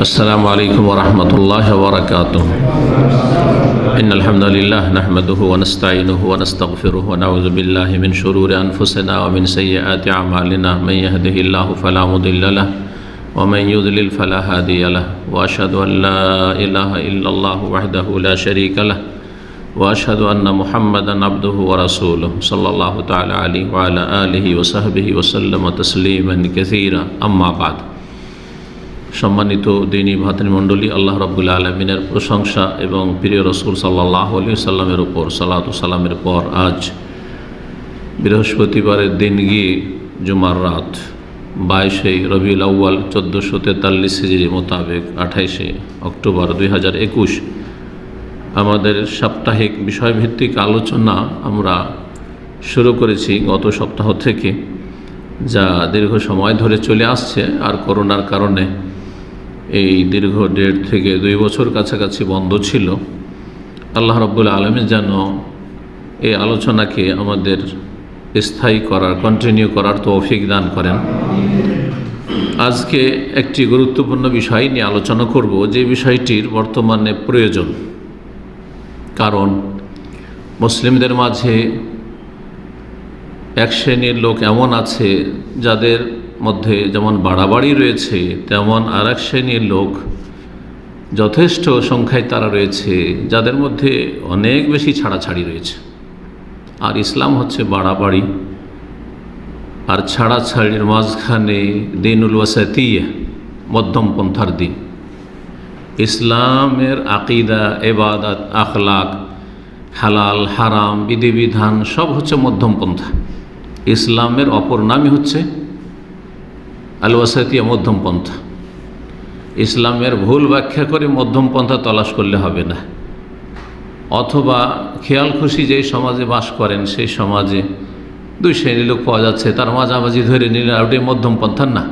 अस्सलामु अलैकुम वरहमतुल्लाहि वबरकातुहू। इन्नल हम्दुलिल्लाह नहमदुहु व नस्तईनुहु व नस्तगफिरुहु व नऊज़ु बिल्लाहि मिन शुरूरि अनफुसिना व मिन सय्यिआति अअमालिना मन यहदिहिल्लाहु फला मुदिल्ल लहु व मन युद्लिल फला हादिय लहु व अशहदु अन ला इलाहा इल्लल्लाहु वहदहु ला शरीका लहु व अशहदु अन्न मुहम्मदन अब्दुहु व रसूलुहु सल्लल्लाहु तआला अलैहि व अला आलिहि व सहबिहि व सल्लम तस्लीमान कसीरा। अम्मा बाद। सम्मानित दीनी भातृमंडলী, আল্লাহ রাব্বুল আলামিনের প্রশংসা এবং প্রিয় রাসূল সাল্লাল্লাহু আলাইহি সাল্লামের উপর সালাত ও সালামের পর আজ বৃহস্পতিবারের দিন গিয়ে জুমার রাত 22 রবিউল আউয়াল 1443 হিজরি মোতাবেক 28 অক্টোবর 2021 আমাদের সাপ্তাহিক বিষয়ভিত্তিক আলোচনা আমরা শুরু করেছি গত সপ্তাহ থেকে, যা দীর্ঘ সময় ধরে চলে আসছে। আর করোনার কারণে এই দীর্ঘ 1.5 থেকে 2 বছর কাছাকাছি বন্ধ ছিল। আল্লাহ রাব্বুল আলামিন যেন এই আলোচনাকে আমাদের স্থায়ী করার, কন্টিনিউ করার তৌফিক দান করেন। আজকে একটি গুরুত্বপূর্ণ বিষয় নিয়ে আলোচনা করব, যে বিষয়টির বর্তমানে প্রয়োজন। কারণ মুসলিমদের মাঝে এক শ্রেণীর লোক এমন আছে যাদের মধ্যে যেমন বাড়াবাড়ি রয়েছে, তেমন আর এক শ্রেণীর লোক যথেষ্ট সংখ্যায় তারা রয়েছে যাদের মধ্যে অনেক বেশি ছাড়াছাড়ি রয়েছে। আর ইসলাম হচ্ছে বাড়াবাড়ি আর ছাড়াছাড়ির মাঝখানে দিনুল ওয়াসাতিয়া, মধ্যম পন্থার দিন। ইসলামের আকিদা, ইবাদত, আখলাক, হালাল হারাম, বিধিবিধান সব হচ্ছে মধ্যম পন্থা। ইসলামের অপর নামই হচ্ছে আল ওয়াসাতিয়া, মধ্যম পন্থা। ইসলামের ভুল ব্যাখ্যা করে মধ্যম পন্থা তলাশ করলে হবে না। অথবা খেয়াল খুশি যেই সমাজে বাস করেন সেই সমাজে 2 শ্রেণীর লোক পাওয়া যাচ্ছে, তার মাঝামাঝি ধরে নিলে ওটাই মধ্যম পন্থা না।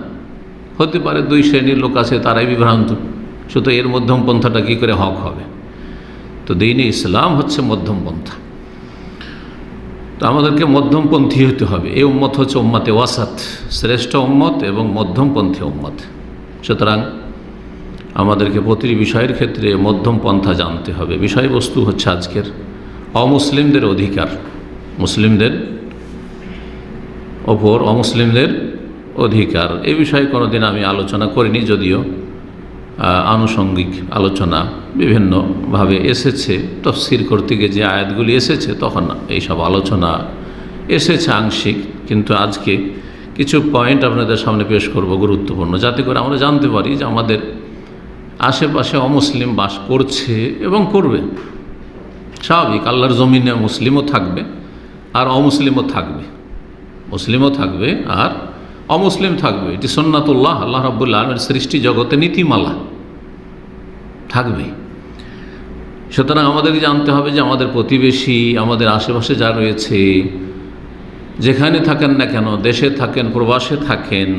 হতে পারে 2 শ্রেণীর লোক আছে, তারাই বিভ্রান্ত, শুধু এর মধ্যম পন্থাটা কী করে হক হবে? তো দ্বীনে ইসলাম হচ্ছে মধ্যম পন্থা। তো আমাদেরকে মধ্যমপন্থী হতে হবে। এই উম্মত হচ্ছে উম্মতে ওয়াসাত, শ্রেষ্ঠ উম্মত এবং মধ্যমপন্থী উম্মত। সুতরাং আমাদেরকে প্রতিটি বিষয়ের ক্ষেত্রে মধ্যম পন্থা জানতে হবে। বিষয়বস্তু হচ্ছে আজকের অমুসলিমদের অধিকার, মুসলিমদের ওপর অমুসলিমদের অধিকার। এই বিষয়ে কোনোদিন আমি আলোচনা করিনি, যদিও আনুষঙ্গিক আলোচনা বিভিন্নভাবে এসেছে। তাফসীর করতে গিয়ে যে আয়াতগুলি এসেছে তখন এইসব আলোচনা এসেছে আংশিক, কিন্তু আজকে কিছু পয়েন্ট আপনাদের সামনে পেশ করব গুরুত্বপূর্ণ, যাতে করে আমরা জানতে পারি যে আমাদের আশেপাশে অমুসলিম বাস করছে এবং করবে। স্বাভাবিক, আল্লাহর জমিনে মুসলিমও থাকবে আর অমুসলিমও থাকবে, মুসলিমও থাকবে আর অমুসলিম থাকবে। এটি সুন্নাতুল্লাহ, আল্লাহ রাব্বুল আলামিনের সৃষ্টি জগতে নীতিমালা থাকবে। সুতরাং আমাদেরকে জানতে হবে যে আমাদের প্রতিবেশী, আমাদের আশেপাশে যা রয়েছে, যেখানে থাকেন না কেন, দেশে থাকেন, প্রবাসে থাকেন,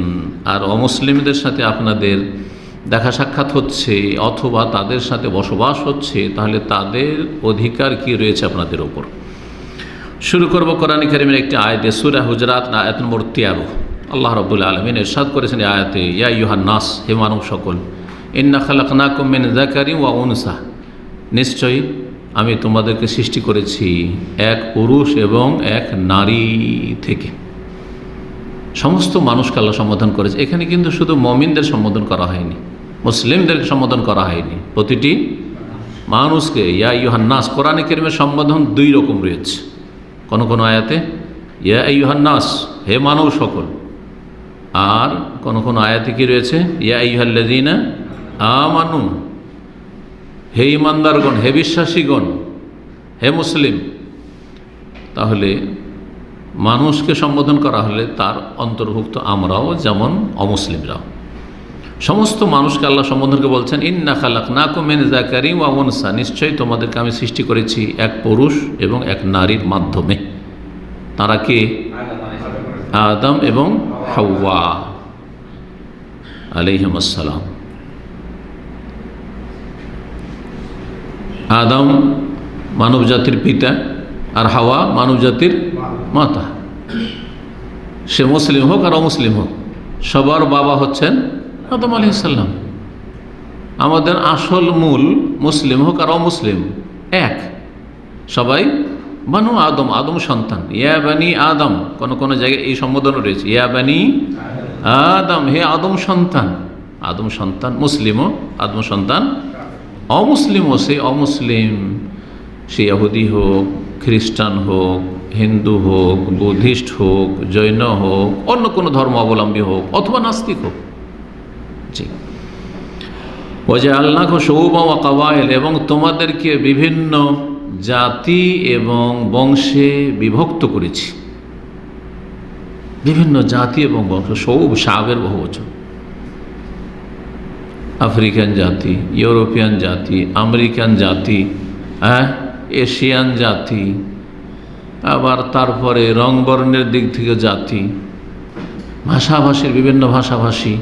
আর অমুসলিমদের সাথে আপনাদের দেখা সাক্ষাৎ হচ্ছে অথবা তাদের সাথে বসবাস হচ্ছে, তাহলে তাদের অধিকার কি রয়েছে আপনাদের ওপর। শুরু করব কোরআন কারীমের একটি আয়াতে, সূরা হুজরাত আয়াত নম্বর 13। আল্লাহ রাব্বুল আলামিন ইরশাদ করেছেন এই আয়াতে, ইয়া আইয়ুহান নাস, হে মানব সকল, ইন্না খালাকনাকুম মিন যাকারিন ওয়া উনসা, নিশ্চয়ই আমি তোমাদেরকে সৃষ্টি করেছি এক পুরুষ এবং এক নারী থেকে। সমস্ত মানুষকে আল্লাহ সম্বোধন করেছে। এখানে কিন্তু শুধু মুমিনদের সম্বোধন করা হয়নি, মুসলিমদেরকে সম্বোধন করা হয়নি, প্রতিটি মানুষকে। ইয়া আইয়ুহান নাস, কোরআন কারীমের সম্বোধন 2 রকম রয়েছে। কোন কোন আয়াতে ইয়া আইয়ুহান নাস, হে মানব সকল, আর কোন কোন আয়াতে কি রয়েছে ইয়া আইয়ুহাল্লাযীনা আমানু, হে ইমানদারগণ, হে বিশ্বাসীগণ, হে মুসলিম। তাহলে মানুষকে সম্বোধন করা হলে তার অন্তর্ভুক্ত আমরাও, যেমন অমুসলিমরাও। সমস্ত মানুষকে আল্লাহ সম্বোধনকে বলছেন ইন্না খালাকনাকুম মিন যাকারিন ওয়া উনসা, নিশ্চয়ই তোমাদেরকে আমি সৃষ্টি করেছি এক পুরুষ এবং এক নারীর মাধ্যমে। তারা কে? আদম এবং হাওয়া আলাইহিমুস সালাম। আদম মানব জাতির পিতা আর হাওয়া মানব জাতির মাতা। সে মুসলিম হোক আর অমুসলিম হোক, সবার বাবা হচ্ছেন আদম আলাইহিস সালাম। আমাদের আসল মূল মুসলিম হোক আর অমুসলিম এক, সবাই বানু আদম, আদম সন্তান। ইয়া বানি আদম, কোন কোন জায়গায় এই সম্বোধন রয়েছে, ইয়া বানি আদম, হে আদম সন্তান। আদম সন্তান মুসলিমও, আদম সন্তান অমুসলিমও। সে অমুসলিম, সে ইহুদি হোক, খ্রিস্টান হোক, হিন্দু হোক, বুদ্ধিস্ট হোক, জৈন হোক, অন্য কোনো ধর্ম অবলম্বী হোক, অথবা নাস্তিক হোক। জি, ওয়াজআলনাক শুউবান ওয়া কাবাইল, এবং তোমাদেরকে বিভিন্ন জাতি এবং বংশে বিভক্ত করেছি। বিভিন্ন জাতি এবং বংশ, সৌব শাবের বহুবচন। আফ্রিকান জাতি, ইউরোপিয়ান জাতি, আমেরিকান জাতি, এশিয়ান জাতি, আবার তারপরে রং বর্ণের দিক থেকে জাতি, ভাষাভাষীর বিভিন্ন ভাষাভাষী,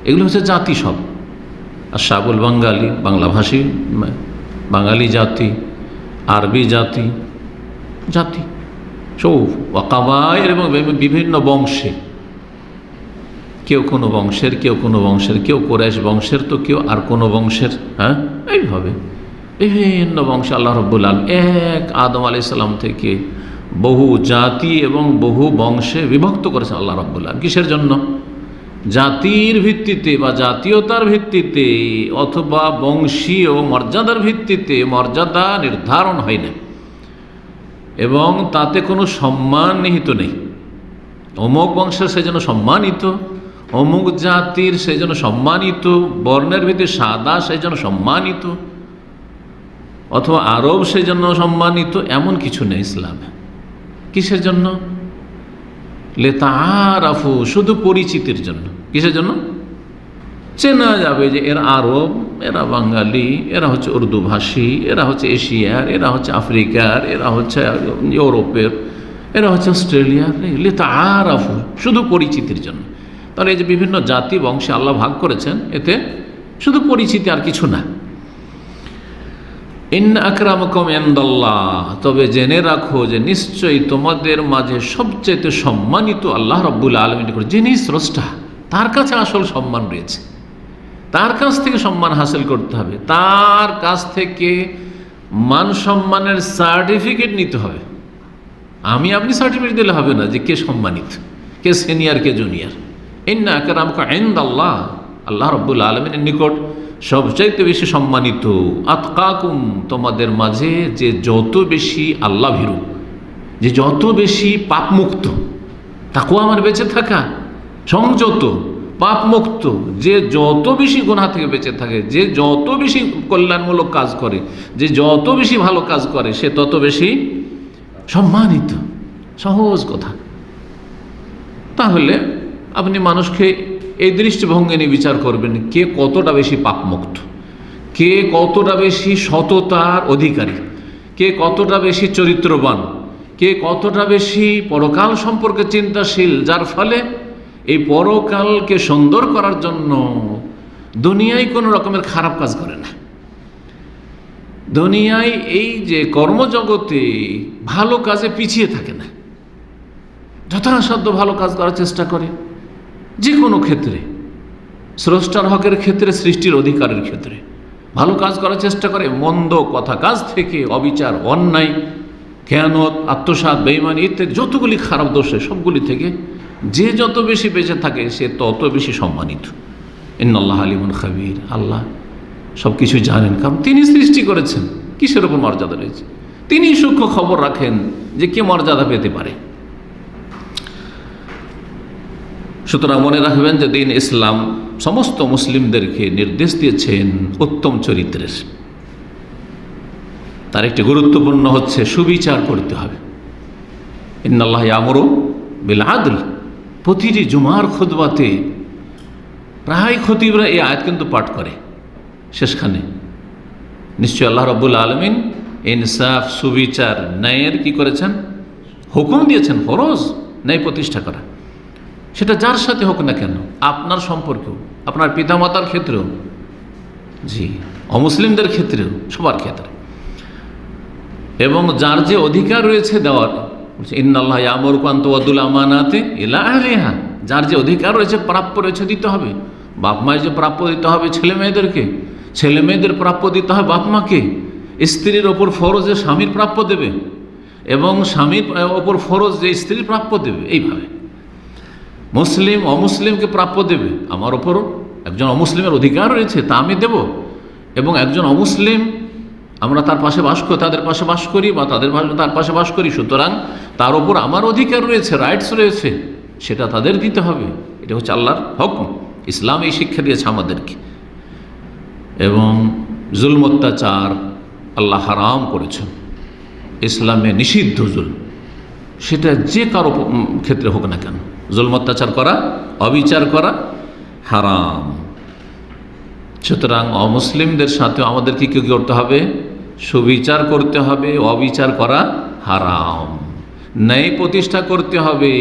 এগুলো হচ্ছে জাতি সব। আর শাবুল বাঙালি, বাংলাভাষী বাঙালি জাতি, আরবি জাতি, জাতি সব। ওয়াকাবাইল, এবং বিভিন্ন বংশে, কেউ কোনো বংশের, কেউ কোনো বংশের, কেউ কোরাইশ বংশের, তো কেউ আর কোনো বংশের। এইভাবে বিভিন্ন বংশে আল্লাহ রাব্বুল আলামিন এক আদম আলাইহিস সালাম থেকে বহু জাতি এবং বহু বংশে বিভক্ত করেছেন আল্লাহ রাব্বুল আলামিন। কিসের জন্য? জাতির ভিত্তিতে বা জাতীয়তার ভিত্তিতে অথবা বংশীয় মর্যাদার ভিত্তিতে মর্যাদা নির্ধারণ হয় না, এবং তাতে কোনো সম্মান নিহিত নেই। অমুক বংশের সেই জন্য সম্মানিত, অমুক জাতির সেই জন্য সম্মানিত, বর্ণের ভিত্তিতে সাদা সেই জন্য সম্মানিত, অথবা আরব সেই জন্য সম্মানিত, এমন কিছু নেই ইসলামে। কিসের জন্য? লিতাআরাফু, শুধু পরিচিতির জন্য। কিসের জন্য? চেনা যাবে যে এরা আরব, এরা বাঙালি, এরা হচ্ছে উর্দু ভাষী, এরা হচ্ছে এশিয়ার, এরা হচ্ছে আফ্রিকার, এরা হচ্ছে ইউরোপের, এরা হচ্ছে অস্ট্রেলিয়ার। লিতাআরাফু, শুধু পরিচিতির জন্য। তাহলে এই যে বিভিন্ন জাতি বংশে আল্লাহ ভাগ করেছেন, এতে শুধু পরিচিতি, আর কিছু না। ইন্না আকরামাকুম ইনদাল্লাহ, তবে জেনে রাখো যে নিশ্চয়ই তোমাদের মাঝে সবচেয়ে সম্মানিত আল্লাহ রাব্বুল আলামিন, যিনি স্রষ্টা, তার কাছে আসল সম্মান রয়েছে। তার কাছ থেকে সম্মান হাসিল করতে হবে, তার কাছ থেকে মান সম্মানের সার্টিফিকেট নিতে হবে। আমি আপনি সার্টিফিকেট দিলে হবে না যে কে সম্মানিত, কে সিনিয়র, কে জুনিয়র। ইন্না আকরামাকুম ইনদাল্লাহ, আল্লাহ রাব্বুল আলামিনের নিকট সবচাইতে বেশি সম্মানিত আতকাকুম, তোমাদের মাঝে যে যত বেশি আল্লাহ ভীরু, যে যত বেশি পাপমুক্ত, তাকওয়া আমার বেঁচে থাকা, সংযত, পাপমুক্ত, যে যত বেশি গুনাহ থেকে বেঁচে থাকে, যে যত বেশি কল্যাণমূলক কাজ করে, যে যত বেশি ভালো কাজ করে, সে তত বেশি সম্মানিত। সহজ কথা। তাহলে আপনি মানুষকে এই দৃষ্টিভঙ্গি নিয়ে বিচার করবেন, কে কতটা বেশি পাপমুক্ত, কে কতটা বেশি সততার অধিকারী, কে কতটা বেশি চরিত্রবান, কে কতটা বেশি পরকাল সম্পর্কে চিন্তাশীল, যার ফলে এই পরকালকে সুন্দর করার জন্য দুনিয়ায় কোনো রকমের খারাপ কাজ করে না। দুনিয়ায় এই যে কর্মজগতে ভালো কাজে পিছিয়ে থাকে না, যথাসাধ্য ভালো কাজ করার চেষ্টা করে। যে কোনো ক্ষেত্রে, স্রষ্টার হকের ক্ষেত্রে, সৃষ্টির অধিকারের ক্ষেত্রে ভালো কাজ করার চেষ্টা করে। মন্দ কথা কাজ থেকে, অবিচার, অন্যায়, খেয়ানত, আত্মসাৎ, বেঈমানি ইত্যাদি যতগুলি খারাপ দোষে, সবগুলি থেকে যে যত বেশি বেঁচে থাকে, সে তত বেশি সম্মানিত। ইন্নাল্লাহ আলিমুন খাবীর, আল্লাহ সব কিছু জানেন, কারণ তিনি সৃষ্টি করেছেন। কিসের উপর মর্যাদা রয়েছে? তিনি সূক্ষ্ম খবর রাখেন যে কে মর্যাদা পেতে পারে। সুতরাং মনে রাখবেন যে দিন ইসলাম সমস্ত মুসলিমদেরকে নির্দেশ দিয়েছেন উত্তম চরিত্রের। তার একটি গুরুত্বপূর্ণ হচ্ছে সুবিচার করতে হবে। ইন্নাল্লাহ ইয়ামুরু বিল আদল, প্রতিটি জুমার খুতবাতে প্রায় খতিবরা এই আয়াত কিন্তু পাঠ করে শেষখানে। নিশ্চয় আল্লাহ রাব্বুল আলামিন ইনসাফ, সুবিচার, ন্যায়ের কি করেছেন? হুকুম দিয়েছেন। ফরজ ন্যায় প্রতিষ্ঠা করা, সেটা যার সাথে হোক না কেন, আপনার সম্পর্কেও, আপনার পিতামাতার ক্ষেত্রেও, জি, অমুসলিমদের ক্ষেত্রেও, সবার ক্ষেত্রে। এবং যার যে অধিকার রয়েছে দেওয়ার, ইন্নাল্লাহ ইয়ামুরুকুম আন তুআদ্দুল আমানাতি ইলা আহলিহা, যার যে অধিকার রয়েছে, প্রাপ্য রয়েছে, দিতে হবে। বাপ মায়ের যে প্রাপ্য দিতে হবে ছেলে মেয়েদেরকে, ছেলে মেয়েদের প্রাপ্য দিতে হয় বাপ মাকে, স্ত্রীর ওপর ফরজ যে স্বামীর প্রাপ্য দেবে, এবং স্বামীর ওপর ফরজ যে স্ত্রীর প্রাপ্য দেবে। এইভাবে মুসলিম অমুসলিমকে প্রাপ্য দেবে। আমার ওপরও একজন অমুসলিমের অধিকার রয়েছে, তা আমি দেব। এবং একজন অমুসলিম, আমরা তার পাশে বাস করি, তাদের পাশে বাস করি, বা তার পাশে বাস করি, সুতরাং তার ওপর আমার অধিকার রয়েছে, রাইটস রয়েছে, সেটা তাদের দিতে হবে। এটা হচ্ছে আল্লাহর হুকম। ইসলাম এই শিক্ষা দিয়েছে আমাদেরকে। এবং জুলম অত্যাচার আল্লাহ হারাম করেছেন, ইসলামে নিষিদ্ধ জুলম, সেটা যে কারো ক্ষেত্রে হোক না কেন, জুলম অত্যাচার করা, অবিচার করা হারাম। সুতরাং অমুসলিমদের সাথে আমাদেরকে কী করতে হবে? সুবিচার করতে হবে। অবিচার করা হারাম। ন্যায় প্রতিষ্ঠা করতে হবে।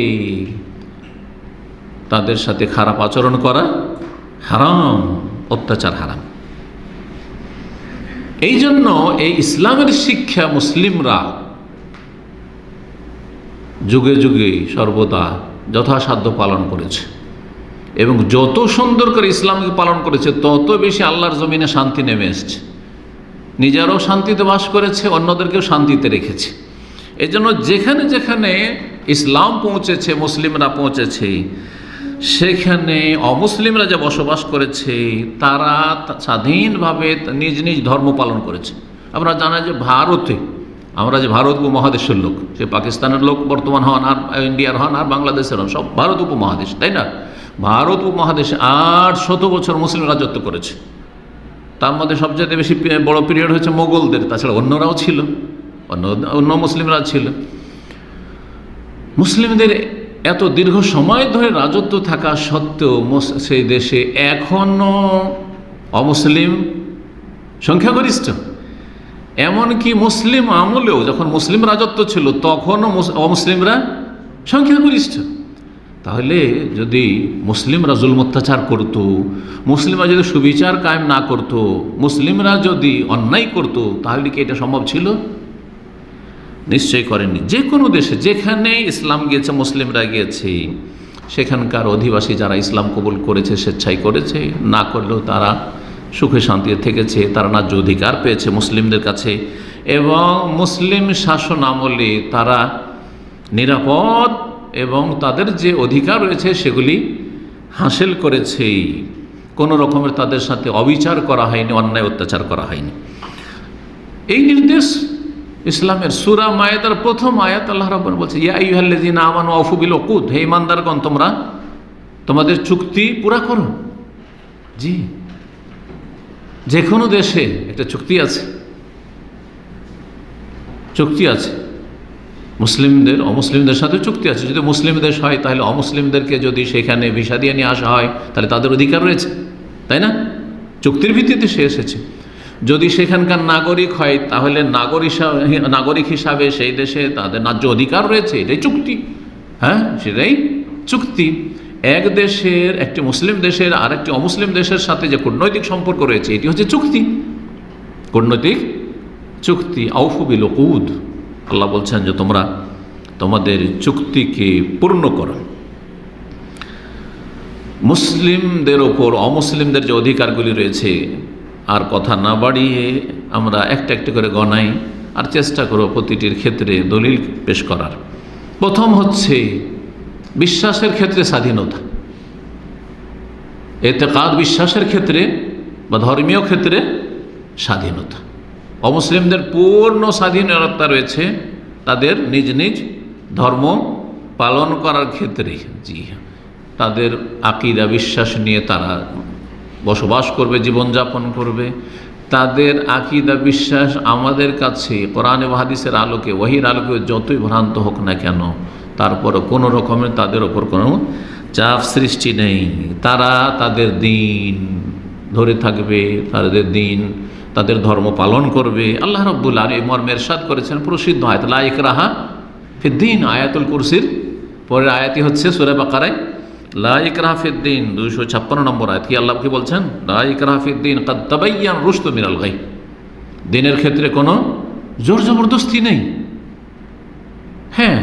তাদের সাথে খারাপ আচরণ করা হারাম, অত্যাচার হারাম। এই জন্য এই ইসলামের শিক্ষা মুসলিমরা যুগে যুগে সর্বদা যথাসাধ্য পালন করেছে, এবং যত সুন্দর করে ইসলামকে পালন করেছে তত বেশি আল্লাহর জমিনে শান্তি নেমে এসছে। নিজেরাও শান্তিতে বাস করেছে, অন্যদেরকেও শান্তিতে রেখেছে। এই জন্য যেখানে যেখানে ইসলাম পৌঁছেছে, মুসলিমরা পৌঁছেছে, সেখানে অমুসলিমরা যে বসবাস করেছে তারা স্বাধীনভাবে নিজ নিজ ধর্ম পালন করেছে। আমরা জানা যে ভারতে, আমরা যে ভারত উপমহাদেশের লোক, সে পাকিস্তানের লোক বর্তমান হন, আর ইন্ডিয়ার হন, আর বাংলাদেশের হন, সব ভারত উপমহাদেশ, তাই না? ভারত উপমহাদেশে 800 বছর মুসলিম রাজত্ব করেছে। তার মধ্যে সবচেয়ে বেশি বড় পিরিয়ড হচ্ছে মোগলদের, তাছাড়া অন্যরাও ছিল, অন্য মুসলিমরা ছিল। মুসলিমদের এত দীর্ঘ সময় ধরে রাজত্ব থাকা সত্ত্বেও সেই দেশে এখনও অমুসলিম সংখ্যাগরিষ্ঠ। এমনকি মুসলিম আমলেও, যখন মুসলিম রাজত্ব ছিল, তখনও অমুসলিমরা সংখ্যাগরিষ্ঠ। তাহলে যদি মুসলিমরা জুলম অত্যাচার করত, মুসলিমরা যদি সুবিচার কায়েম না করত, মুসলিমরা যদি অন্যায় করত, তাহলে কি এটা সম্ভব ছিল? নিশ্চয় করেননি। যে কোনো দেশে যেখানে ইসলাম গিয়েছে, মুসলিমরা গিয়েছে, সেখানকার অধিবাসী যারা ইসলাম কবুল করেছে, স্বেচ্ছায় করেছে, না করলেও তারা সুখে শান্তিতে থেকেছে, তারা ন্যায্য অধিকার পেয়েছে মুসলিমদের কাছে, এবং মুসলিম শাসন আমলে তারা নিরাপদ এবং তাদের যে অধিকার রয়েছে সেগুলি হাসিল করেছে। কোনো রকমের তাদের সাথে অবিচার করা হয়নি, অন্যায় অত্যাচার করা হয়নি। এই নির্দেশ ইসলামের। সূরা মায়েদার প্রথম আয়াত আল্লাহ রাব্বুল বলছে, ইয়া আইয়ুহাল্লাযীনা আমানু আউফু বিল উকুদ, হে ঈমানদারগণ, তোমরা তোমাদের চুক্তি পুরা করো। জি, যে কোনো দেশে একটা চুক্তি আছে, চুক্তি আছে। মুসলিমদের অমুসলিমদের সাথে চুক্তি আছে। যদি মুসলিম দেশ হয়, তাহলে অমুসলিমদেরকে যদি সেখানে ভিসা দিয়ে নিয়ে আসা হয়, তাহলে তাদের অধিকার রয়েছে, তাই না? চুক্তির ভিত্তিতে সে এসেছে। যদি সেখানকার নাগরিক হয়, তাহলে নাগরিক হিসাবে সেই দেশে তাদের ন্যায্য অধিকার রয়েছে। এটাই চুক্তি। হ্যাঁ, সেটাই চুক্তি। এক দেশের, একটি মুসলিম দেশের আর একটি অমুসলিম দেশের সাথে যে কূটনৈতিক সম্পর্ক রয়েছে, এটি হচ্ছে চুক্তি, কূটনৈতিক চুক্তি। আউফু বিল উকুদ, আল্লাহ বলছেন যে তোমরা তোমাদের চুক্তিকে পূর্ণ করো। মুসলিমদের ওপর অমুসলিমদের যে অধিকারগুলি রয়েছে, আর কথা না বাড়িয়ে আমরা একটা একটা করে গণাই, আর চেষ্টা করব প্রতিটির ক্ষেত্রে দলিল পেশ করার। প্রথম হচ্ছে বিশ্বাসের ক্ষেত্রে স্বাধীনতা। এতেকাদ, বিশ্বাসের ক্ষেত্রে বা ধর্মীয় ক্ষেত্রে স্বাধীনতা। অমুসলিমদের পূর্ণ স্বাধীনতা রয়েছে তাদের নিজ নিজ ধর্ম পালন করার ক্ষেত্রে। জি হ্যাঁ, তাদের আকীদা, বিশ্বাস নিয়ে তারা বসবাস করবে, জীবনযাপন করবে। তাদের আকীদা, বিশ্বাস আমাদের কাছে কোরআন এবং হাদিসের আলোকে, ওহীর আলোকে যতই ভ্রান্ত হোক না কেন, তারপরে কোনো রকমের তাদের ওপর কোনো চাপ সৃষ্টি নেই। তারা তাদের দিন ধরে থাকবে, তাদের দিন, তাদের ধর্ম পালন করবে। আল্লাহ রাব্বুল আলামিন মর্মে ইরশাদ করেছেন প্রসিদ্ধ আয়াত লা ইকরাহা ফিদ্দিন, আয়াতুল কুরসির পরের আয়াতই হচ্ছে সূরা বাকারায় লা ইকরাহা ফিদ্দিন, 256 নম্বর আয়াত। কি আল্লাহ কি বলছেন? লা ইকরাহা ফিদ্দিন কাদ তাবায়্যানা রুশদু মিনাল গাই। দিনের ক্ষেত্রে কোনো জোর জবরদস্তি নেই। হ্যাঁ,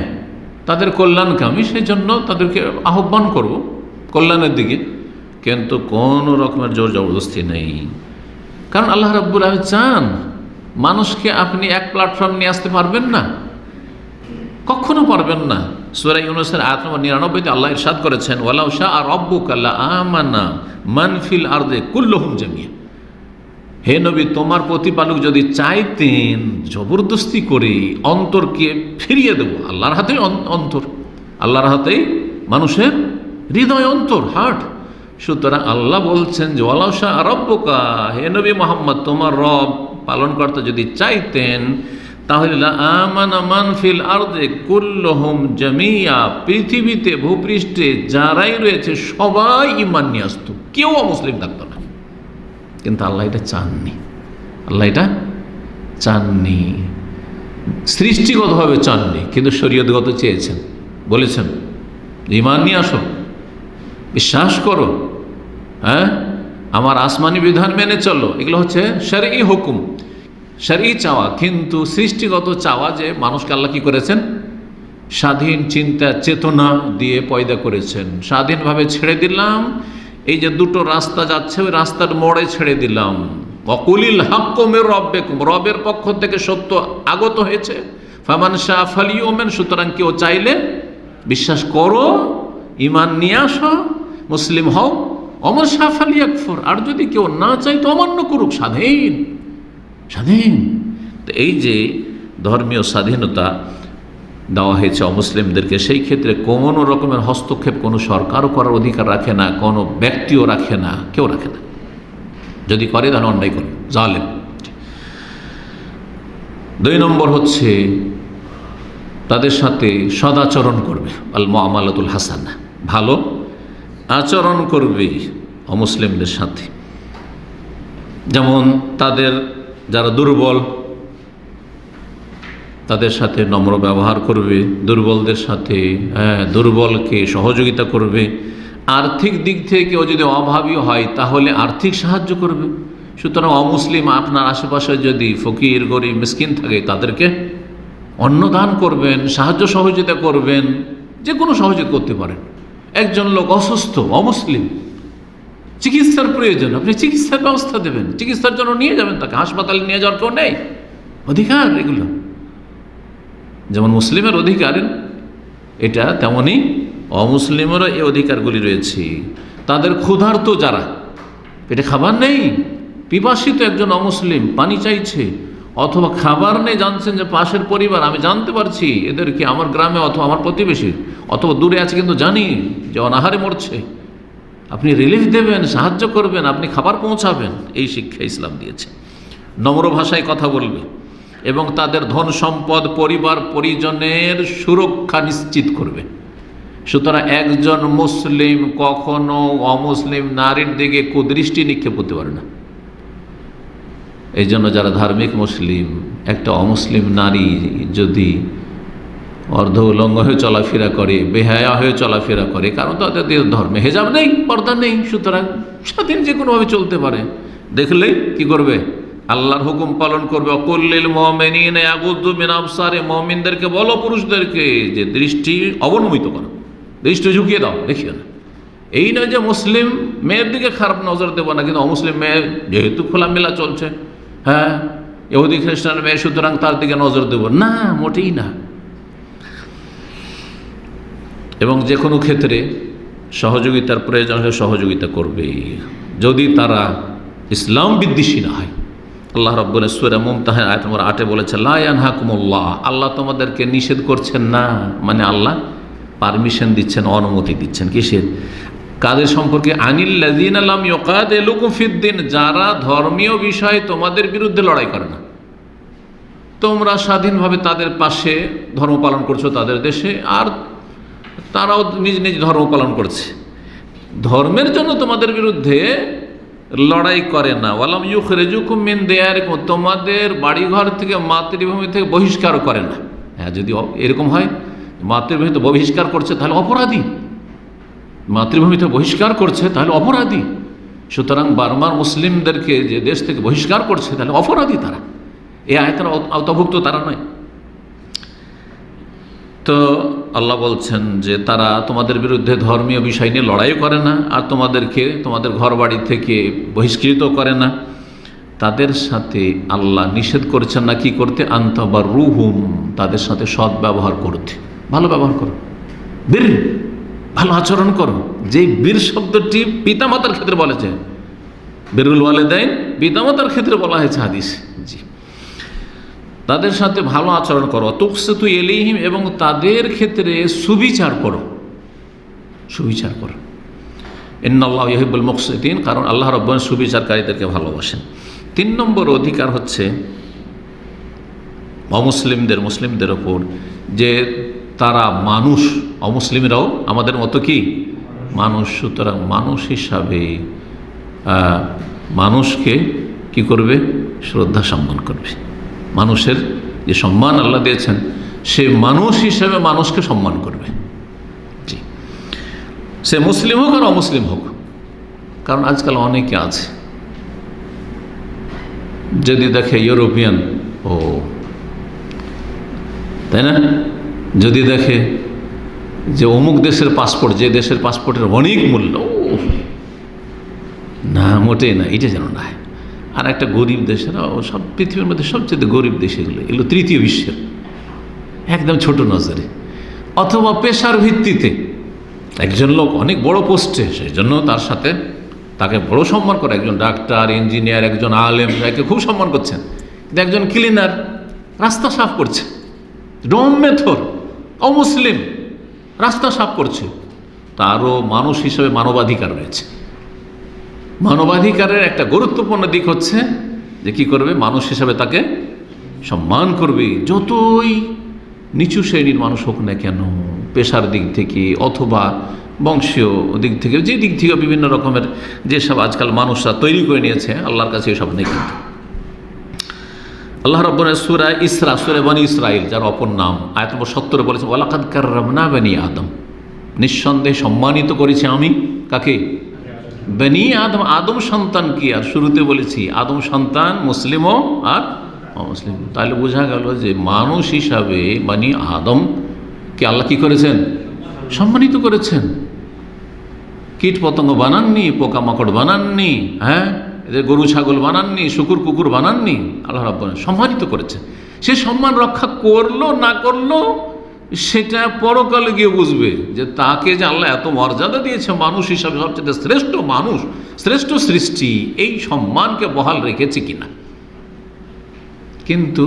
তাদের কল্যাণকামী, সেই জন্য তাদেরকে আহ্বান করব কল্যাণের দিকে, কিন্তু কোনো রকমের জোর জবরদস্তি নেই। কারণ আল্লাহ রাব্বুল আলামিন চান মানুষকে আপনি এক প্ল্যাটফর্ম নিয়ে আসতে পারবেন না, কখনো পারবেন না। সূরা ইউনূসের আয়াত নম্বর 99-তে আল্লাহ ইরশাদ করেছেন, ওয়ালাউ শাআ রাব্বুকা লাআমানা মান ফিল আরদি কুল্লুহুম জামিয়া। হে নবী, তোমার প্রতিপালক যদি চাইতেন জবরদস্তি করে অন্তরকে ফিরিয়ে দেব, আল্লাহর হাতেই অন্তর, আল্লাহর হাতেই মানুষের হৃদয়, অন্তর, হার্ট। সুতরাং আল্লাহ বলছেন যে ওয়ালাউ শাআ রাব্বুকা, হে নবী মুহাম্মদ, তোমার রব পালনকর্তা যদি চাইতেন তাহলে আমানা মান ফিল আরদি কুল্লুহুম জামিয়া, পৃথিবীতে ভূপৃষ্ঠে যারাই রয়েছে সবাই ঈমান নিয়ে আসতো, কেউ অমুসলিম থাকতো না। কিন্তু আল্লাহ এটা চাননি, আল্লাহ এটা চাননি, সৃষ্টিগতভাবে চাননি, কিন্তু শরীয়তগত চেয়েছেন। বলেছেন ঈমান নিয়ে আসো, বিশ্বাস করো, হ্যাঁ, আমার আসমানি বিধান মেনে চলো। এগুলো হচ্ছে শরঈ হুকুম, শরঈ চাওয়া। কিন্তু সৃষ্টিগত চাওয়া যে মানুষকে আল্লাহ কি করেছেন, স্বাধীন চিন্তা চেতনা দিয়ে পয়দা করেছেন। স্বাধীনভাবে ছেড়ে দিলাম, এই যে দুটো রাস্তা যাচ্ছে ওই রাস্তার মোড়ে ছেড়ে দিলাম। ওয়াকুলিল হাক্কু মির রাব্বিকুম, রবের পক্ষ থেকে সত্য আগত হয়েছে। ফামান শাআ ফালিউমিন, সুতরাং কেউ চাইলে বিশ্বাস করো, ঈমান নিয়ে আসো, মুসলিম হও। ওমান শাআ ফালিয়াকফুর, আর যদি কেউ না চায় তো অমান্য করুক। স্বাধীন, স্বাধীন। তো এই যে ধর্মীয় স্বাধীনতা দেওয়া হয়েছে অমুসলিমদেরকে, সেই ক্ষেত্রে কোনো রকমের হস্তক্ষেপ কোনো সরকারও করার অধিকার রাখে না, কোনো ব্যক্তিও রাখে না, কেউ রাখে না। যদি করে তাহলে অন্যায় করে, জালেম। 2 নম্বর হচ্ছে তাদের সাথে সদাচরণ করবে, আল মুআমালাতুল হাসানা, ভালো আচরণ করবে অমুসলিমদের সাথে। যেমন তাদের যারা দুর্বল তাদের সাথে নম্র ব্যবহার করবে, দুর্বলদের সাথে দুর্বলকে সহযোগিতা করবে। আর্থিক দিক থেকে কেউ যদি অভাবী হয় তাহলে আর্থিক সাহায্য করবে। সুতরাং অমুসলিম আপনার আশেপাশে যদি ফকির গরিব মিসকিন থাকে তাদেরকে অন্নদান করবেন, সাহায্য সহযোগিতা করবেন, যে কোনো সহযোগিতা করতে পারেন। একজন লোক অসুস্থ, অমুসলিম, চিকিৎসার প্রয়োজন, আপনি চিকিৎসার ব্যবস্থা দেবেন, চিকিৎসার জন্য নিয়ে যাবেন তাকে, হাসপাতালে নিয়ে যাওয়ার কেউ নেই, অধিকার এগুলো। যেমন মুসলিমের অধিকার এটা, তেমনই অমুসলিমেরও এই অধিকারগুলি রয়েছে। তাদের ক্ষুধার্ত যারা, পেটে খাবার নেই, পিপাসিত একজন অমুসলিম পানি চাইছে, অথবা খাবার নেই, জানছেন যে পাশের পরিবার, আমি জানতে পারছি এদেরকে আমার গ্রামে অথবা আমার প্রতিবেশী অথবা দূরে আছে কিন্তু জানি যে অনাহারে মরছে, আপনি রিলিফ দেবেন, সাহায্য করবেন, আপনি খাবার পৌঁছাবেন, এই শিক্ষা ইসলাম দিয়েছে। নম্র ভাষায় কথা বলবে এবং তাদের ধন সম্পদ পরিবার পরিজনের সুরক্ষা নিশ্চিত করবে। সুতরাং একজন মুসলিম কখনো অমুসলিম নারীর দিকে কুদৃষ্টি নিক্ষেপ করতে পারে না। এই জন্য যারা ধার্মিক মুসলিম, একটা অমুসলিম নারী যদি অর্ধ উলঙ্গ হয়ে চলাফেরা করে, বেহায়া হয়ে চলাফেরা করে, কারণ তাদের ধর্মে হেজাব নেই, পর্দা নেই, সুতরাং স্বাধীন যে কোনোভাবে চলতে পারে, দেখলেই কি করবে, আল্লাহর হুকুম পালন করবে। অকুল্লিল মুমিনিনা ইয়াগুদ্দু মিন আবসারিহিম, মুমিনদেরকে বলো, পুরুষদেরকে, যে দৃষ্টি অবনমিত করো, দৃষ্টি ঝুঁকিয়ে দাও, দেখিও না। এই নয় যে মুসলিম মেয়ের দিকে খারাপ নজর দেবো না, কিন্তু অমুসলিম মেয়ে যেহেতু খোলামেলা চলছে, হ্যাঁ, ইহুদি খ্রিস্টান মেয়ে, সুতরাং তার দিকে নজর দেব না, মোটেই না। এবং যে কোনো ক্ষেত্রে সহযোগিতার প্রয়োজন হলে সহযোগিতা করবে, যদি তারা ইসলাম বিদ্বেষী না হয়। আল্লাহ রাব্বুল সূরা মুমতাহানা আয়াত নম্বর 8 বলেছে, লা ইয়ানহাকুমুল্লাহ, আল্লাহ তোমাদেরকে নিষেধ করছেন না, মানে আল্লাহ পারমিশন দিচ্ছেন, অনুমতি দিচ্ছেন, কিসের, কাদের সম্পর্কে, আনিল্লাযীনা লাম ইউকাতিলুকুম ফিদ্দীন, যারা ধর্মীয় বিষয়ে তোমাদের বিরুদ্ধে লড়াই করে না, তোমরা স্বাধীনভাবে তাদের পাশে ধর্ম পালন করছো তাদের দেশে, আর তারাও নিজ নিজ ধর্ম পালন করছে, ধর্মের জন্য তোমাদের বিরুদ্ধে লড়াই করে না। ওয়ালাম ইউখরিজুকুম মিন দিয়ারিকুম, তোমাদের বাড়িঘর থেকে মাতৃভূমি থেকে বহিষ্কার করে না। হ্যাঁ, যদি এরকম হয় মাতৃভূমিতে বহিষ্কার করছে তাহলে অপরাধী, মাতৃভূমিতে বহিষ্কার করছে তাহলে অপরাধী। সুতরাং বার্মার মুসলিমদেরকে যে দেশ থেকে বহিষ্কার করছে তাহলে অপরাধী তারা, এই আয়াতের আওতাভুক্ত তারা নয়। তো আল্লাহ বলছেন যে তারা তোমাদের বিরুদ্ধে ধর্মীয় বিষয় নিয়ে লড়াই করে না, আর তোমাদেরকে তোমাদের ঘর বাড়ি থেকে বহিষ্কৃত করে না। তাদের সাথে আল্লাহ নিষেধ করেছেন না কি করতে, আনতাবাররুহুম, তাদের সাথে সৎ ব্যবহার করতে, ভালো ব্যবহার করো, বীর ভালো আচরণ করো। যে বীর শব্দটি পিতামাতার ক্ষেত্রে বলেছে, বিরুল ওয়ালিদাইন পিতামাতার ক্ষেত্রে বলা হয়েছে হাদিস। জি, তাদের সাথে ভালো আচরণ করো, তুকসিতু ইলাইহিম, এবং তাদের ক্ষেত্রে সুবিচার করো, সুবিচার করো। ইন্নাল্লাহু ইউহিব্বুল মুকসিতিন, কারণ আল্লাহ রাব্বুল আলামিন সুবিচারকারীদেরকে ভালোবাসেন। 3 নম্বর অধিকার হচ্ছে মুসলিমদের ওপর যে তারা মানুষ, অমুসলিমরাও আমাদের মতো কি মানুষ, সুতরাং মানুষ হিসাবে মানুষকে কি করবে, শ্রদ্ধা সম্মান করবে। মানুষের যে সম্মান আল্লাহ দিয়েছেন, সে মানুষ হিসাবে মানুষকে সম্মান করবে। জি, সে মুসলিম হোক আর অমুসলিম হোক। কারণ আজকাল অনেকে আছে যদি দেখে ইউরোপিয়ান, ও তাই না, যদি দেখে যে অমুক দেশের পাসপোর্ট, যে দেশের পাসপোর্টের অনেক মূল্য, ও না, মোটেই না, এটা যেন না। আর একটা গরিব দেশের, সব পৃথিবীর মধ্যে সবচেয়ে গরিব দেশ এগুলো তৃতীয় বিশ্বের, একদম ছোট নজরে। অথবা পেশার ভিত্তিতে একজন লোক অনেক বড় পোস্টে, সেই জন্য তার সাথে তাকে বড় সম্মান করে। একজন ডাক্তার, ইঞ্জিনিয়ার, একজন আলেম, তাকে খুব সম্মান করছেন। কিন্তু একজন ক্লিনার রাস্তা সাফ করছে, ডোম মেথর, অমুসলিম, রাস্তা সাফ করছে, তারও মানুষ হিসেবে মানবাধিকার রয়েছে। মানবাধিকারের একটা গুরুত্বপূর্ণ দিক হচ্ছে যে কি করবে, মানুষ হিসাবে তাকে সম্মান করবে, যতই নিচু শ্রেণীর মানুষ হোক না কেন, পেশার দিক থেকে অথবা বংশীয় দিক থেকে, যে দিক থেকে বিভিন্ন রকমের যেসব আজকাল মানুষরা তৈরি করে নিয়েছে, আল্লাহর কাছে এসব নেই। কিন্তু আল্লাহ রাব্বুল আলামিন সূরা ইসরা, সূরা বনী ইসরাইল, যার অপর নাম, আয়াত নম্বর 70 বলেছেন, ওয়ালাকাদ কাররামনা বনী আদম, নিঃসন্দেহে সম্মানিত করেছি আমি কাকে, বনী আদম, আদম সন্তান কি। আর শুরুতে বলেছি আদম সন্তান মুসলিমও আর অমুসলিম। তাহলে বোঝা গেল যে মানুষ হিসাবে বনী আদমকে আল্লাহ কি করেছেন, সম্মানিত করেছেন। কীট পতঙ্গ বানাননি, পোকামাকড় বানাননি, হ্যাঁ, এদের গরু ছাগল বানাননি, শুকুর কুকুর বানাননি, আল্লাহ রাব্বুল আলামিন সম্মানিত করেছেন। সে সম্মান রক্ষা করলো না করলো সেটা পরকালে গিয়ে বুঝবে, যে তাকে যে আল্লাহ এত মর্যাদা দিয়েছে মানুষ হিসাবে, সবচেয়ে শ্রেষ্ঠ মানুষ, শ্রেষ্ঠ সৃষ্টি, এই সম্মানকে বহাল রেখেছে কিনা। কিন্তু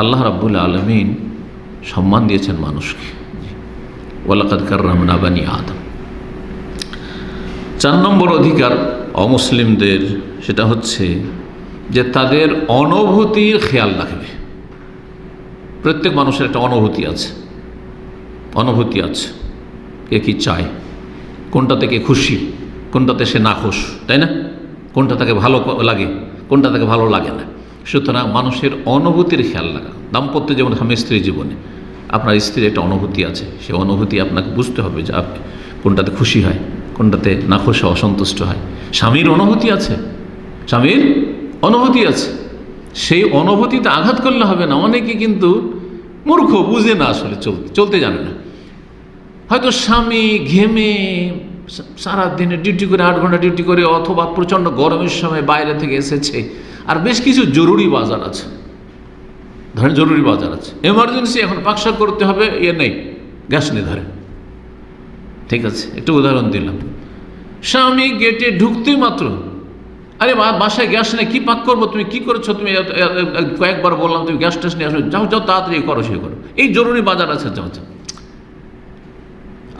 আল্লাহ রাব্বুল আলামিন সম্মান দিয়েছেন মানুষকে, ওয়ালাকাদ কাররামনা বনী আদম। 4 নম্বর অধিকার অমুসলিমদের, সেটা হচ্ছে যে তাদের অনুভূতির খেয়াল রাখবে। প্রত্যেক মানুষের একটা অনুভূতি আছে, অনুভূতি আছে, কে কী চায়, কোনটা থেকে খুশি, কোনটাতে সে নাখুশ, তাই না, কোনটা তাকে ভালো লাগে, কোনটা তাকে ভালো লাগে না। সুতরাং মানুষের অনুভূতির খেয়াল রাখা। দাম্পত্য যেমন স্বামী স্ত্রীর জীবনে আপনার স্ত্রীর একটা অনুভূতি আছে, সে অনুভূতি আপনাকে বুঝতে হবে যে আপনি কোনটাতে খুশি হয়, কোনটাতে নাখুশ, অসন্তুষ্ট হয়। স্বামীর অনুভূতি আছে, স্বামীর অনুভূতি আছে, সেই অনুভূতিতে আঘাত করলে হবে না। অনেকে কিন্তু মূর্খ, বুঝে না, আসলে চলতে জানে না। হয়তো স্বামী ঘেমে সারা দিনে ডিউটি করে, 8 ঘন্টা ডিউটি করে, অথবা প্রচণ্ড গরমের সময় বাইরে থেকে এসেছে, আর বেশ কিছু জরুরি বাজার আছে, ধরেন জরুরি বাজার আছে, এমার্জেন্সি, এখন পাকশাক করতে হবে, নেই, গ্যাস নেই ধরে, ঠিক আছে, একটু উদাহরণ দিলাম। স্বামী গেটে ঢুকতে মাত্র, আরে বাসায় গ্যাস নেই, কী পাক করবো, তুমি কী করেছো, তুমি কয়েকবার বললাম তুমি গ্যাস ট্যাস নিয়ে আসো, যাও যাও তাড়াতাড়ি করো, সে করো, এই জরুরি বাজার আছে, যাও যাও।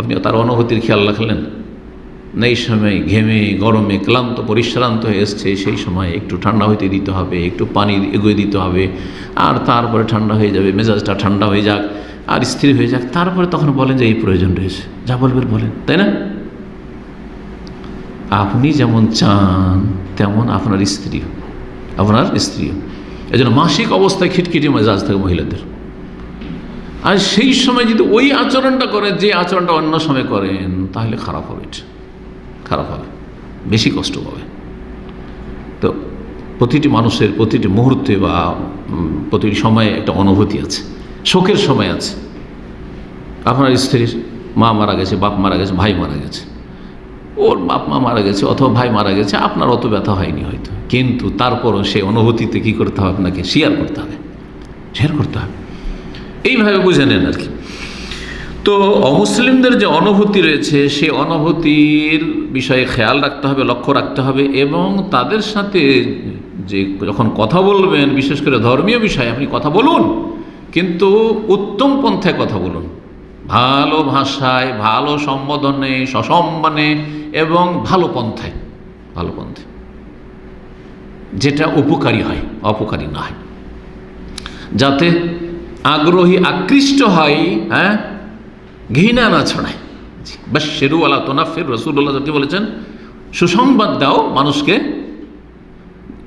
আপনি তার অনুভূতির খেয়াল রাখলেন না? এই সময় ঘেমে গরমে ক্লান্ত পরিশ্রান্ত হয়ে এসছে, সেই সময় একটু ঠান্ডা হইতে দিতে হবে, একটু পানি এগিয়ে দিতে হবে, আর তারপরে ঠান্ডা হয়ে যাবে, মেজাজটা ঠান্ডা হয়ে যাক আর স্থির হয়ে যাক, তারপরে তখন বলেন যে এই প্রয়োজন রয়েছে, যা বলবেন বলেন, তাই না? আপনি যেমন চান তেমন আপনার স্ত্রীও। এই জন্য মাসিক অবস্থায় খিটখিটি মেজাজ থাকে মহিলাদের। আর সেই সময় যদি ওই আচরণটা করেন যে আচরণটা অন্য সময় করেন, তাহলে খারাপ হবে, বেশি কষ্ট পাবে। তো প্রতিটি মানুষের প্রতিটি মুহূর্তে বা প্রতিটি সময়ে একটা অনুভূতি আছে, শোকের সময় আছে। আপনার স্ত্রীর মা মারা গেছে, বাপ মারা গেছে, ভাই মারা গেছে, ওর বাপ মা মারা গেছে অথবা ভাই মারা গেছে, আপনার অত ব্যথা হয়নি হয়তো, কিন্তু তারপরও সে অনুভূতিতে কী করতে হবে, আপনাকে শেয়ার করতে হবে, এইভাবে বুঝে নেন আর কি। তো অমুসলিমদের যে অনুভূতি রয়েছে সে অনুভূতির বিষয়ে খেয়াল রাখতে হবে, লক্ষ্য রাখতে হবে, এবং তাদের সাথে যে যখন কথা বলবেন, বিশেষ করে ধর্মীয় বিষয়ে আপনি কথা বলুন, কিন্তু উত্তম পন্থায় কথা বলুন, ভালো ভাষায়, ভালো সম্বোধনে, সসম্মানে এবং ভালো পন্থায়, যেটা উপকারী হয়, অপকারী না হয়, যাতে আগ্রহী আকৃষ্ট হয়, হ্যাঁ, ঘৃণা না ছড়ায়। বাশশিরু ওয়ালা তুনাফির, রাসূলুল্লাহ যেটি বলেছেন, সুসংবাদ দাও মানুষকে,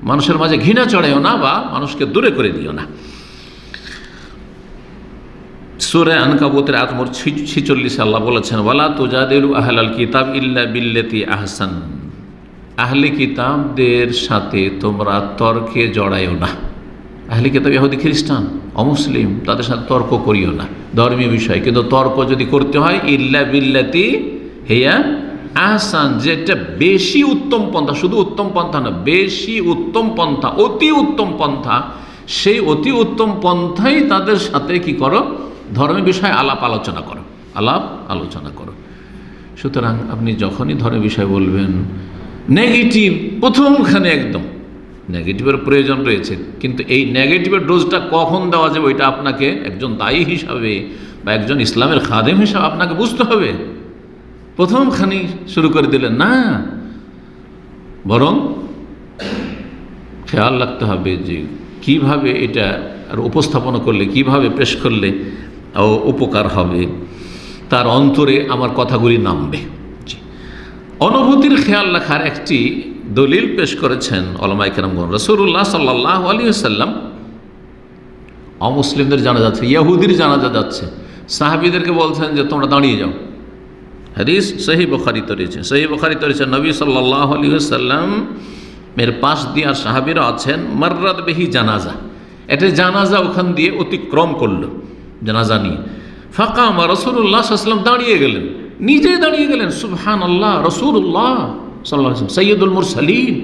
মানুষের মাঝে ঘৃণা চড়াইও না বা মানুষকে দূরে করে দিও না। সূরা আনকাবুতের আয়াত নম্বর 46 আল্লাহ বলেছেন, ওয়ালা তুজাদিলু আহলাল কিতাব ইল্লা বিল্লাতি আহসান, আহলে কিতাবদের সাথে তোমরা তর্কে জড়াইও না। আহলে কিতাব ইহুদি খ্রিস্টান অমুসলিম, তাদের সাথে তর্ক করিও না ধর্মীয় বিষয়, কিন্তু তর্ক যদি করতে হয় ইল্লা বিল্লাতি হিয়া আহসান, যেটা বেশি উত্তম পন্থা, শুধু উত্তম পন্থা না, বেশি উত্তম পন্থা, অতি উত্তম পন্থা, সেই অতি উত্তম পন্থাই তাদের সাথে কি করো, ধর্মের বিষয়ে আলাপ আলোচনা করো। সুতরাং আপনি যখনই ধর্মের বিষয় বলবেন, নেগেটিভ প্রথমখানে একদম নেগেটিভের প্রয়োজন রয়েছে, কিন্তু এই নেগেটিভের ডোজটা কখন দেওয়া যাবে ওইটা আপনাকে একজন দায়ী হিসাবে বা একজন ইসলামের খাদেম হিসাবে আপনাকে বুঝতে হবে। প্রথমখানি শুরু করে দিলেন না, বরং খেয়াল রাখতে হবে যে কিভাবে এটা আর উপস্থাপনা করলে, কিভাবে পেশ করলে উপকার হবে, তার অন্তরে আমার কথাগুলি নামবে। অনুভূতির খেয়াল রাখার একটি দলিল পেশ করেছেন উলামায়ে কেরামগণ। রাসূলুল্লাহ সাল্লাল্লাহু আলাইহি ওয়াসাল্লাম অমুসলিমদের জানাজা যাচ্ছে, ইহুদির জানাজা যাচ্ছে, সাহাবীদেরকে বলছেন যে তোমরা দাঁড়িয়ে যাও। হাদিস সহিহ বুখারীতে রয়েছে, নবী সাল্লাল্লাহু আলাইহি ওয়াসাল্লাম এর পাশ দিয়ে আর সাহাবীরা আছেন, মাররাত বিহি জানাজা, একটা জানাজা ওখান দিয়ে অতিক্রম করলো, জানাজা নিয়ে। ফাকামা, রাসূলুল্লাহ সাল্লাল্লাহু আলাইহি ওয়াসাল্লাম দাঁড়িয়ে গেলেন, নিজে দাঁড়িয়ে গেলেন। সুবহানাল্লাহ, রাসূলুল্লাহ সাল্লাল্লাহু আলাইহি ওয়াসাল্লাম সাইয়্যিদুল মুরসালিন,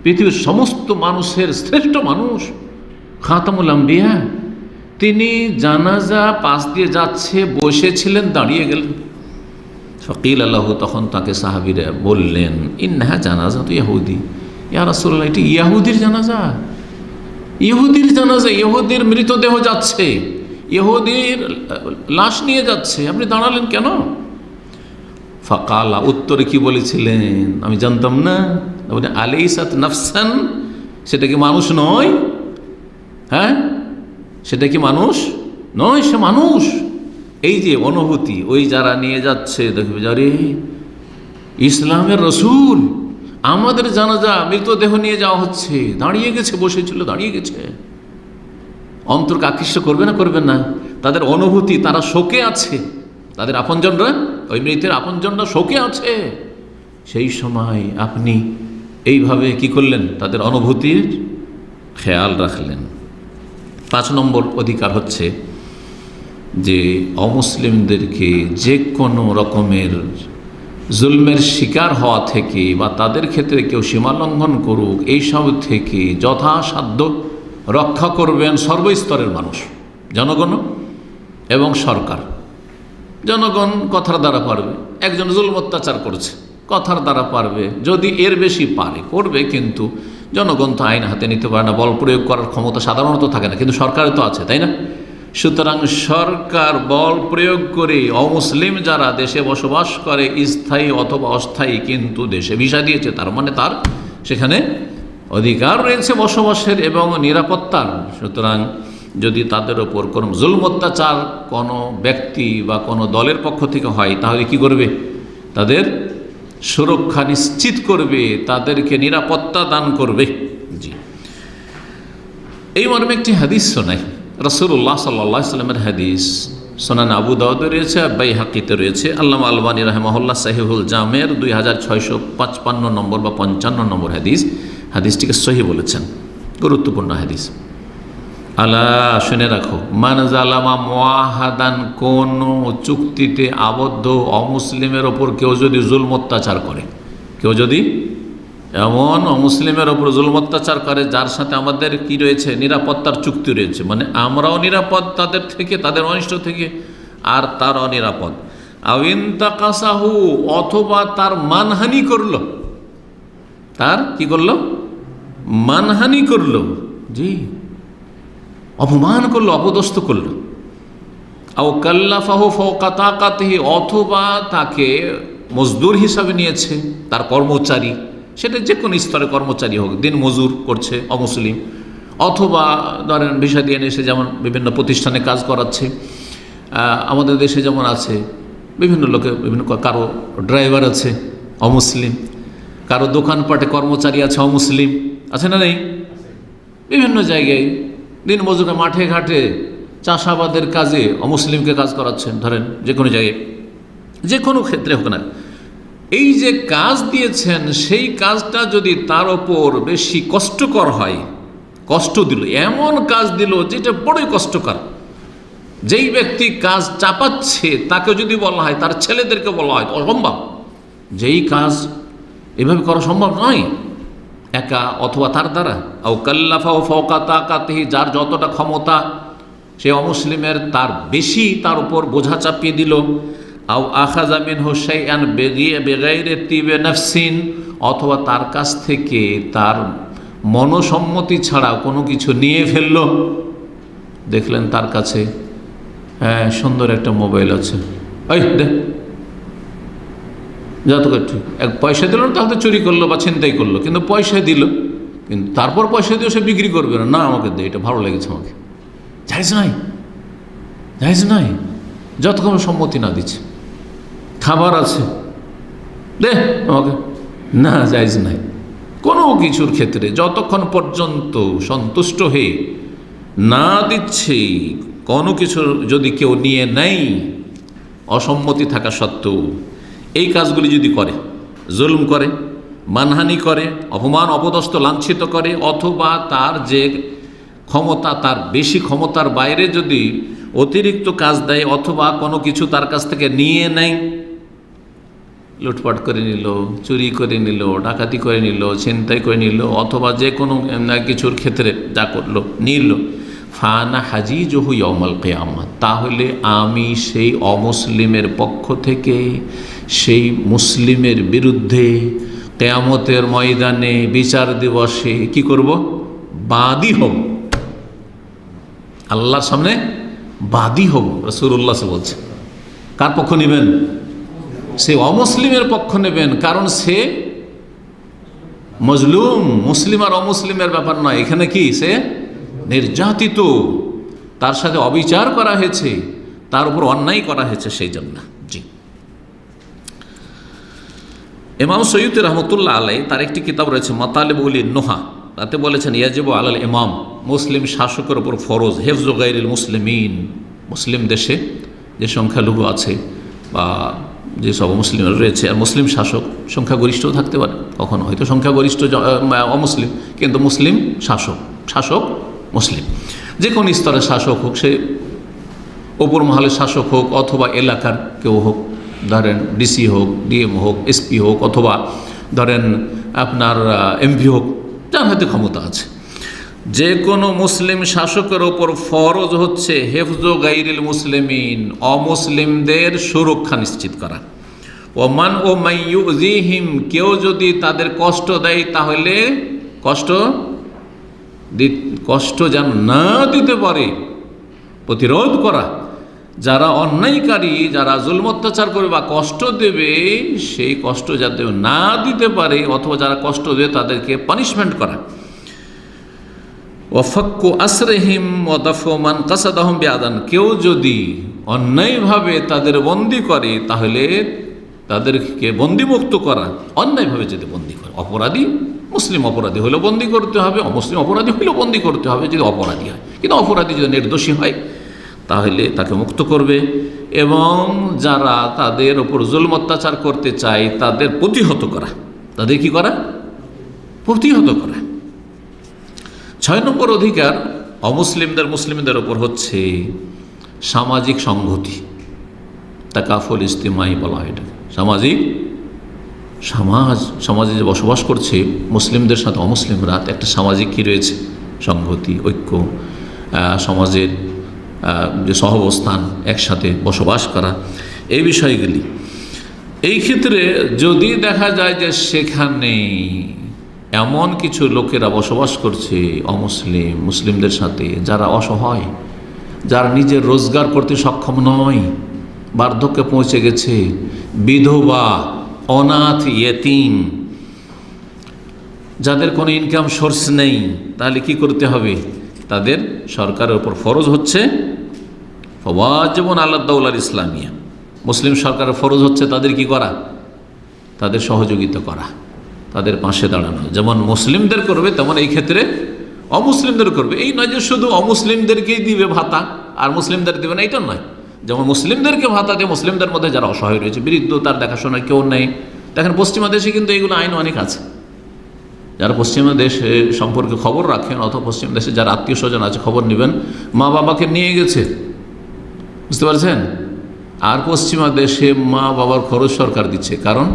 পৃথিবীর সমস্ত মানুষের শ্রেষ্ঠ মানুষ, খাতামুল আম্বিয়া, তিনি জানাজা পাশ দিয়ে যাচ্ছে, বসেছিলেন, দাঁড়িয়ে গেলেন। ফাকিল আল্লাহু, তখন তাকে সাহাবীরা বললেন, ইন্নাহা জানাজা তো ইহুদি, ইয়া রাসূলুল্লাহ, এটি ইহুদির জানাজা, ইহুদির মৃতদেহ যাচ্ছে, ইহুদির লাশ নিয়ে যাচ্ছে, আপনি দাঁড়ালেন কেন? ফাকালা, উত্তরে কি বলেছিলেন আমি জানতাম না। আলাইসাত নাফসান, সেটা কি মানুষ নয়? হ্যাঁ, সেটা কি মানুষ নয়? সে মানুষ। এই যে অনুভূতি, ওই যারা নিয়ে যাচ্ছে, দেখবে যারে ইসলামের রসুল, আমাদের জানাজা, মৃতদেহ নিয়ে যাওয়া হচ্ছে, দাঁড়িয়ে গেছে, বসেছিল, দাঁড়িয়ে গেছে, অন্তরকে আকৃষ্ট করবে না, করবেন না? তাদের অনুভূতি, তারা শোকে আছে, তাদের আপনজনরা, ওই মৃতের আপনজনরা শোকে আছে। সেই সময় আপনি এইভাবে কি করলেন? তাদের অনুভূতির খেয়াল রাখলেন। 5 নম্বর অধিকার হচ্ছে যে অমুসলিমদেরকে যে কোনো রকমের জুলমের শিকার হওয়া থেকে বা তাদের ক্ষেত্রে কেউ সীমালঙ্ঘন করুক, এইসব থেকে যথাসাধ্য রক্ষা করবেন সর্বস্তরের মানুষ, জনগণ এবং সরকার। জনগণ কথার দ্বারা পারবে, একজন জুলম অত্যাচার করছে, কথার দ্বারা পারবে, যদি এর বেশি পারে করবে, কিন্তু জনগণ তো আইন হাতে নিতে পারে না, বল প্রয়োগ করার ক্ষমতা সাধারণত থাকে না, কিন্তু সরকারে তো আছে, তাই না? সুতরাং সরকার বল প্রয়োগ করে অমুসলিম যারা দেশে বসবাস করে, স্থায়ী অথবা অস্থায়ী, কিন্তু দেশে ভিসা দিয়েছে, তার মানে তার সেখানে অধিকার রয়েছে বসবাসের এবং নিরাপত্তার। সুতরাং যদি তাদের ওপর কোনো জুলম অত্যাচার কোনো ব্যক্তি বা কোনো দলের পক্ষ থেকে হয়, তাহলে কি করবে? তাদের সুরক্ষা নিশ্চিত করবে, তাদেরকে নিরাপত্তা দান করবে। জি, এই মর্মে একটি হাদিস শোনাই, রাসূলুল্লাহ সাল্লাল্লাহু আলাইহি ওয়াসাল্লামের হাদিস, সুনান আবু দাউদে রয়েছে, বাইহাকিতে রয়েছে। আল্লামা আলবানী রাহিমাহুল্লাহ সাহিহুল জামের 2655 নম্বর বা 55 নম্বর হাদিস, হাদিসটিকে সহিহ বলেছেন, গুরুত্বপূর্ণ হাদিস। আলা, শুনে রাখো, মান জালামা মুআহাদান, কোন চুক্তিতে আবদ্ধ অমুসলিমের ওপর কেউ যদি জুলম অত্যাচার করে, কেউ যদি এমন অমুসলিমের ওপর জুলুম অত্যাচার করে যার সাথে আমাদের কি রয়েছে, নিরাপত্তার চুক্তি রয়েছে, মানে আমরাও নিরাপদ তাদের থেকে, তাদের অনিষ্ট থেকে, আর তারও নিরাপদ। আউইন তাকাসাহু, অথবা তার মানহানি করলো, তার কি করলো, মানহানি করলো, জি, অপমান করলো, অপদস্থ করলো। আও কাল্লাফাহু ফাওকা তাকাতিহি, অথবা তাকে মজদুর হিসাবে নিয়েছে, তার কর্মচারী, সেটা যে কোনো স্তরে কর্মচারী হোক, দিন মজুর করছে অমুসলিম, অথবা ধরেন ভিসা দিয়ে এসে যেমন বিভিন্ন প্রতিষ্ঠানে কাজ করাচ্ছে, আমাদের দেশে যেমন আছে বিভিন্ন লোকে, বিভিন্ন, কারো ড্রাইভার আছে অমুসলিম, কারো দোকানপাটে কর্মচারী আছে অমুসলিম, আছে না নেই? বিভিন্ন জায়গায় দিন মজুরে, মাঠে ঘাটে, চাষাবাদের কাজে অমুসলিমকে কাজ করাচ্ছেন, ধরেন যে কোনো জায়গায়, যে কোনো ক্ষেত্রে হোক না, এই যে কাজ দিয়েছেন সেই কাজটা যদি তার ওপর বেশি কষ্টকর হয়, কষ্ট দিল, এমন কাজ দিল যেটা বড়ই কষ্টকর, যেই ব্যক্তি কাজ চাপাচ্ছে তাকে যদি বলা হয়, তার ছেলেদেরকে বলা হয়, অসম্ভব, যেই কাজ এভাবে করা সম্ভব নয় একা অথবা তার দ্বারা। আও কাল্লাফাহু ফাওকা তাকাতিহি, যার যতটা ক্ষমতা সে অমুসলিমের তার বেশি তার উপর বোঝা চাপিয়ে দিল। আও আখাযা মিনহু শাইআন বিগাইরি তিবে নাফসিন, অথবা তার কাছ থেকে তার মনসম্মতি ছাড়া কোনো কিছু নিয়ে ফেলল। দেখলেন তার কাছে হ্যাঁ সুন্দর একটা মোবাইল আছে, এই দেখ, যত ঠিক এক পয়সা দিল না, তাহলে চুরি করলো বা ছিনতাই করলো, কিন্তু পয়সা দিল, কিন্তু তারপর পয়সা দিয়ে সে বিক্রি করবে না, না আমাকে দে, এটা ভালো লেগেছে আমাকে, জায়েজ নাই, জায়েজ নাই, যতক্ষণ সম্মতি না দিচ্ছে। খাবার আছে, দে আমাকে, না জায়েজ নাই। কোনো কিছুর ক্ষেত্রে যতক্ষণ পর্যন্ত সন্তুষ্ট হয়ে না দিচ্ছে, কোনো কিছু যদি কেউ নিয়ে নেয় অসম্মতি থাকা সত্ত্বেও, এই কাজগুলি যদি করে, জুলুম করে, মানহানি করে, অপমান অপদস্থ লাঞ্ছিত করে, অথবা তার যে ক্ষমতা তার বেশি ক্ষমতার বাইরে যদি অতিরিক্ত কাজ দেয়, অথবা কোনো কিছু তার কাছ থেকে নিয়ে নেয়, লুটপাট করে নিল, চুরি করে নিল, ডাকাতি করে নিল, ছিনতাই করে নিল, অথবা যে কোনো কিছুর ক্ষেত্রে যা করলো নিল, ফানা হাজিজহু ইয়াউমাল কিয়ামা, তাহলে আমি সেই অমুসলিমের পক্ষ থেকে সেই মুসলিমের বিরুদ্ধে কিয়ামতের ময়দানে বিচার দিবসে কি করব, বাদী হব, আল্লাহর সামনে বাদী হব। রাসূলুল্লাহ বলছে, কার পক্ষ নেবেন? সে অমুসলিমের পক্ষ নেবেন, কারণ সে মজলুম। মুসলিম আর অমুসলিমের ব্যাপার নয়, এখানে কি সে নির্যাতিত, তার সাথে অবিচার করা হয়েছে, তার উপর অন্যায় করা হয়েছে, সেই জন্য। জি, ইমাম সৈয়দী রহমতুল্লাহ আলাইহি তার একটি কিতাব রয়েছে মাতালিবুল নুহা, তাতে বলেছেন ইয়াজিবু আলাল ইমাম, মুসলিম শাসকের উপর ফরজ হিফজু গায়রিল মুসলিমিন, মুসলিম দেশে যে সংখ্যালঘু আছে বা যেসব মুসলিম রয়েছে, আর মুসলিম শাসক সংখ্যাগরিষ্ঠও থাকতে পারে, কখনো হয়তো সংখ্যাগরিষ্ঠ অমুসলিম, কিন্তু মুসলিম শাসক, শাসক মুসলিম, যে কোনো স্তরের শাসক হোক, সে ওপর মহলের শাসক হোক অথবা এলাকার কেউ হোক, ধরেন ডিসি হোক, ডিএম হোক, এসপি হোক, অথবা ধরেন আপনার এমপি হোক, যার হাতে ক্ষমতা আছে, যে কোনো মুসলিম শাসকের ওপর ফরজ হচ্ছে হেফজু গাইরিল মুসলিমিন, অমুসলিমদের সুরক্ষা নিশ্চিত করা। ওমান ও মাইয়ুযিহিম, কেউ যদি তাদের কষ্ট দেয় তাহলে কষ্ট যেন না দিতে পারে প্রতিরোধ করা। যারা অন্যায়কারী, যারা জুলম অত্যাচার করবে বা কষ্ট দেবে, সেই কষ্ট যাতে না দিতে পারে, অথবা যারা কষ্ট দেবে তাদেরকে পানিশমেন্ট করা। ওয়াফাক্কু আসরিহিম ওয়া দাফু মান কাসাদাহুম বিআদান, কেউ যদি অন্যায়ভাবে তাদের বন্দী করে তাহলে তাদেরকে বন্দিমুক্ত করা, অন্যায়ভাবে যদি বন্দী করে, অপরাধী মুসলিম অপরাধী হলেও বন্দী করতে হবে, অমুসলিম অপরাধী হলেও বন্দী করতে হবে যদি অপরাধী হয়, কিন্তু অপরাধী যদি নির্দোষী হয় তাহলে তাকে মুক্ত করবে। এবং যারা তাদের ওপর জুলম অত্যাচার করতে চায় তাদের প্রতিহত করা, তাদের কি করা, প্রতিহত করা। 6 নম্বর অধিকার মুসলিমদের ওপর হচ্ছে সামাজিক সংহতি, তাকাফুল ইজতিমাই বলা হয় এটাকে, সামাজিক সমাজে যে বসবাস করছে মুসলিমদের সাথে অমুসলিমরা, একটা সামাজিক কী রয়েছে, সংহতি, ঐক্য, সমাজের যে সহাবস্থান, একসাথে বসবাস করা, এই বিষয়গুলি। এই ক্ষেত্রে যদি দেখা যায় যে সেখানে এমন কিছু লোকেরা বসবাস করছে অমুসলিম মুসলিমদের সাথে, যারা অসহায়, যারা নিজের রোজগার করতে সক্ষম নয়, বার্ধক্যে পৌঁছে গেছে, বিধবা, অনাথ, ইয়েতিম, যাদের কোনো ইনকাম সোর্স নেই, তাহলে কি করতে হবে? তাদের সরকারের উপর ফরজ হচ্ছে ওয়াজিবুন আলা দাওলাল ইসলামিয়া, মুসলিম সরকারের ফরজ হচ্ছে তাদের কি করা? তাদের সহযোগিতা করা, তাদের পাশে দাঁড়ানো। যেমন মুসলিমদের করবে তেমন এই ক্ষেত্রে অমুসলিমদের করবে। এই নয় যে শুধু অমুসলিমদেরকেই দিবে ভাতা আর মুসলিমদের দেবে না, এটা নয়। যেমন মুসলিমদেরকে ভাতা দিয়ে মুসলিমদের মধ্যে যারা অসহায় রয়েছে, বৃদ্ধ, তার দেখাশোনার কেউ নেই। দেখেন পশ্চিমা দেশে কিন্তু এইগুলো আইন অনেক আছে। যারা পশ্চিমা দেশে সম্পর্কে খবর রাখেন অথবা পশ্চিম দেশে যারা আত্মীয় স্বজন আছে খবর নেবেন, মা বাবাকে নিয়ে গেছে, বুঝতে পারছেন? আর পশ্চিমা দেশে মা বাবার খরচ সরকার দিচ্ছে, কারণ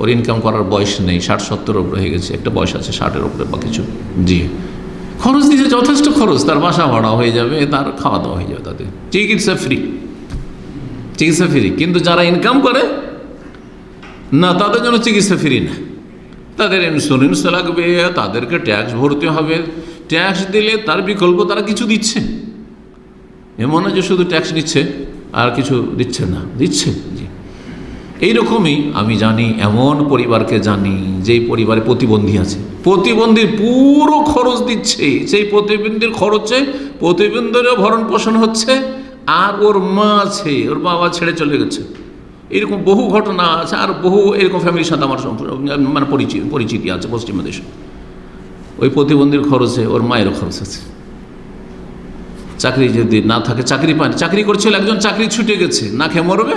ওর ইনকাম করার বয়স নেই, 60-70 উপরে হয়ে গেছে, একটা বয়স আছে 60-এর উপরে বা কিছু, জি খরচ দিচ্ছে, যথেষ্ট খরচ, তার বাসা ভাড়া হয়ে যাবে, তার খাওয়া দাওয়া হয়ে যাবে, তাদের চিকিৎসা ফ্রি, চিকিৎসা ফ্রি। কিন্তু যারা ইনকাম করে না, তাদের জন্য চিকিৎসা ফ্রি না, তাদের ইন্স্যুরেন্স লাগবে, তাদেরকে ট্যাক্স ভরতে হবে, ট্যাক্স দিলে তার বিকল্প তারা কিছু দিচ্ছে, এমন না যে শুধু ট্যাক্স নিচ্ছে আর কিছু দিচ্ছে না, দিচ্ছে। জি, এইরকমই আমি জানি, এমন পরিবারকে জানি যেই পরিবারে প্রতিবন্ধী আছে, প্রতিবন্ধীর পুরো খরচ দিচ্ছে, সেই প্রতিবন্ধীর খরচে প্রতিবন্ধীরও ভরণ পোষণ হচ্ছে, আর ওর মা আছে, ওর বাবা ছেড়ে চলে গেছে। এরকম বহু ঘটনা আছে, আর বহু এরকম ফ্যামিলির সাথে আমার মানে পরিচিতি আছে পশ্চিমা দেশে। ওই প্রতিবন্ধীর খরচে ওর মায়েরও খরচ আছে। চাকরি যদি না থাকে, চাকরি পায়, চাকরি করছিল একজন, চাকরি ছুটে গেছে, না খেয়ে মরবে।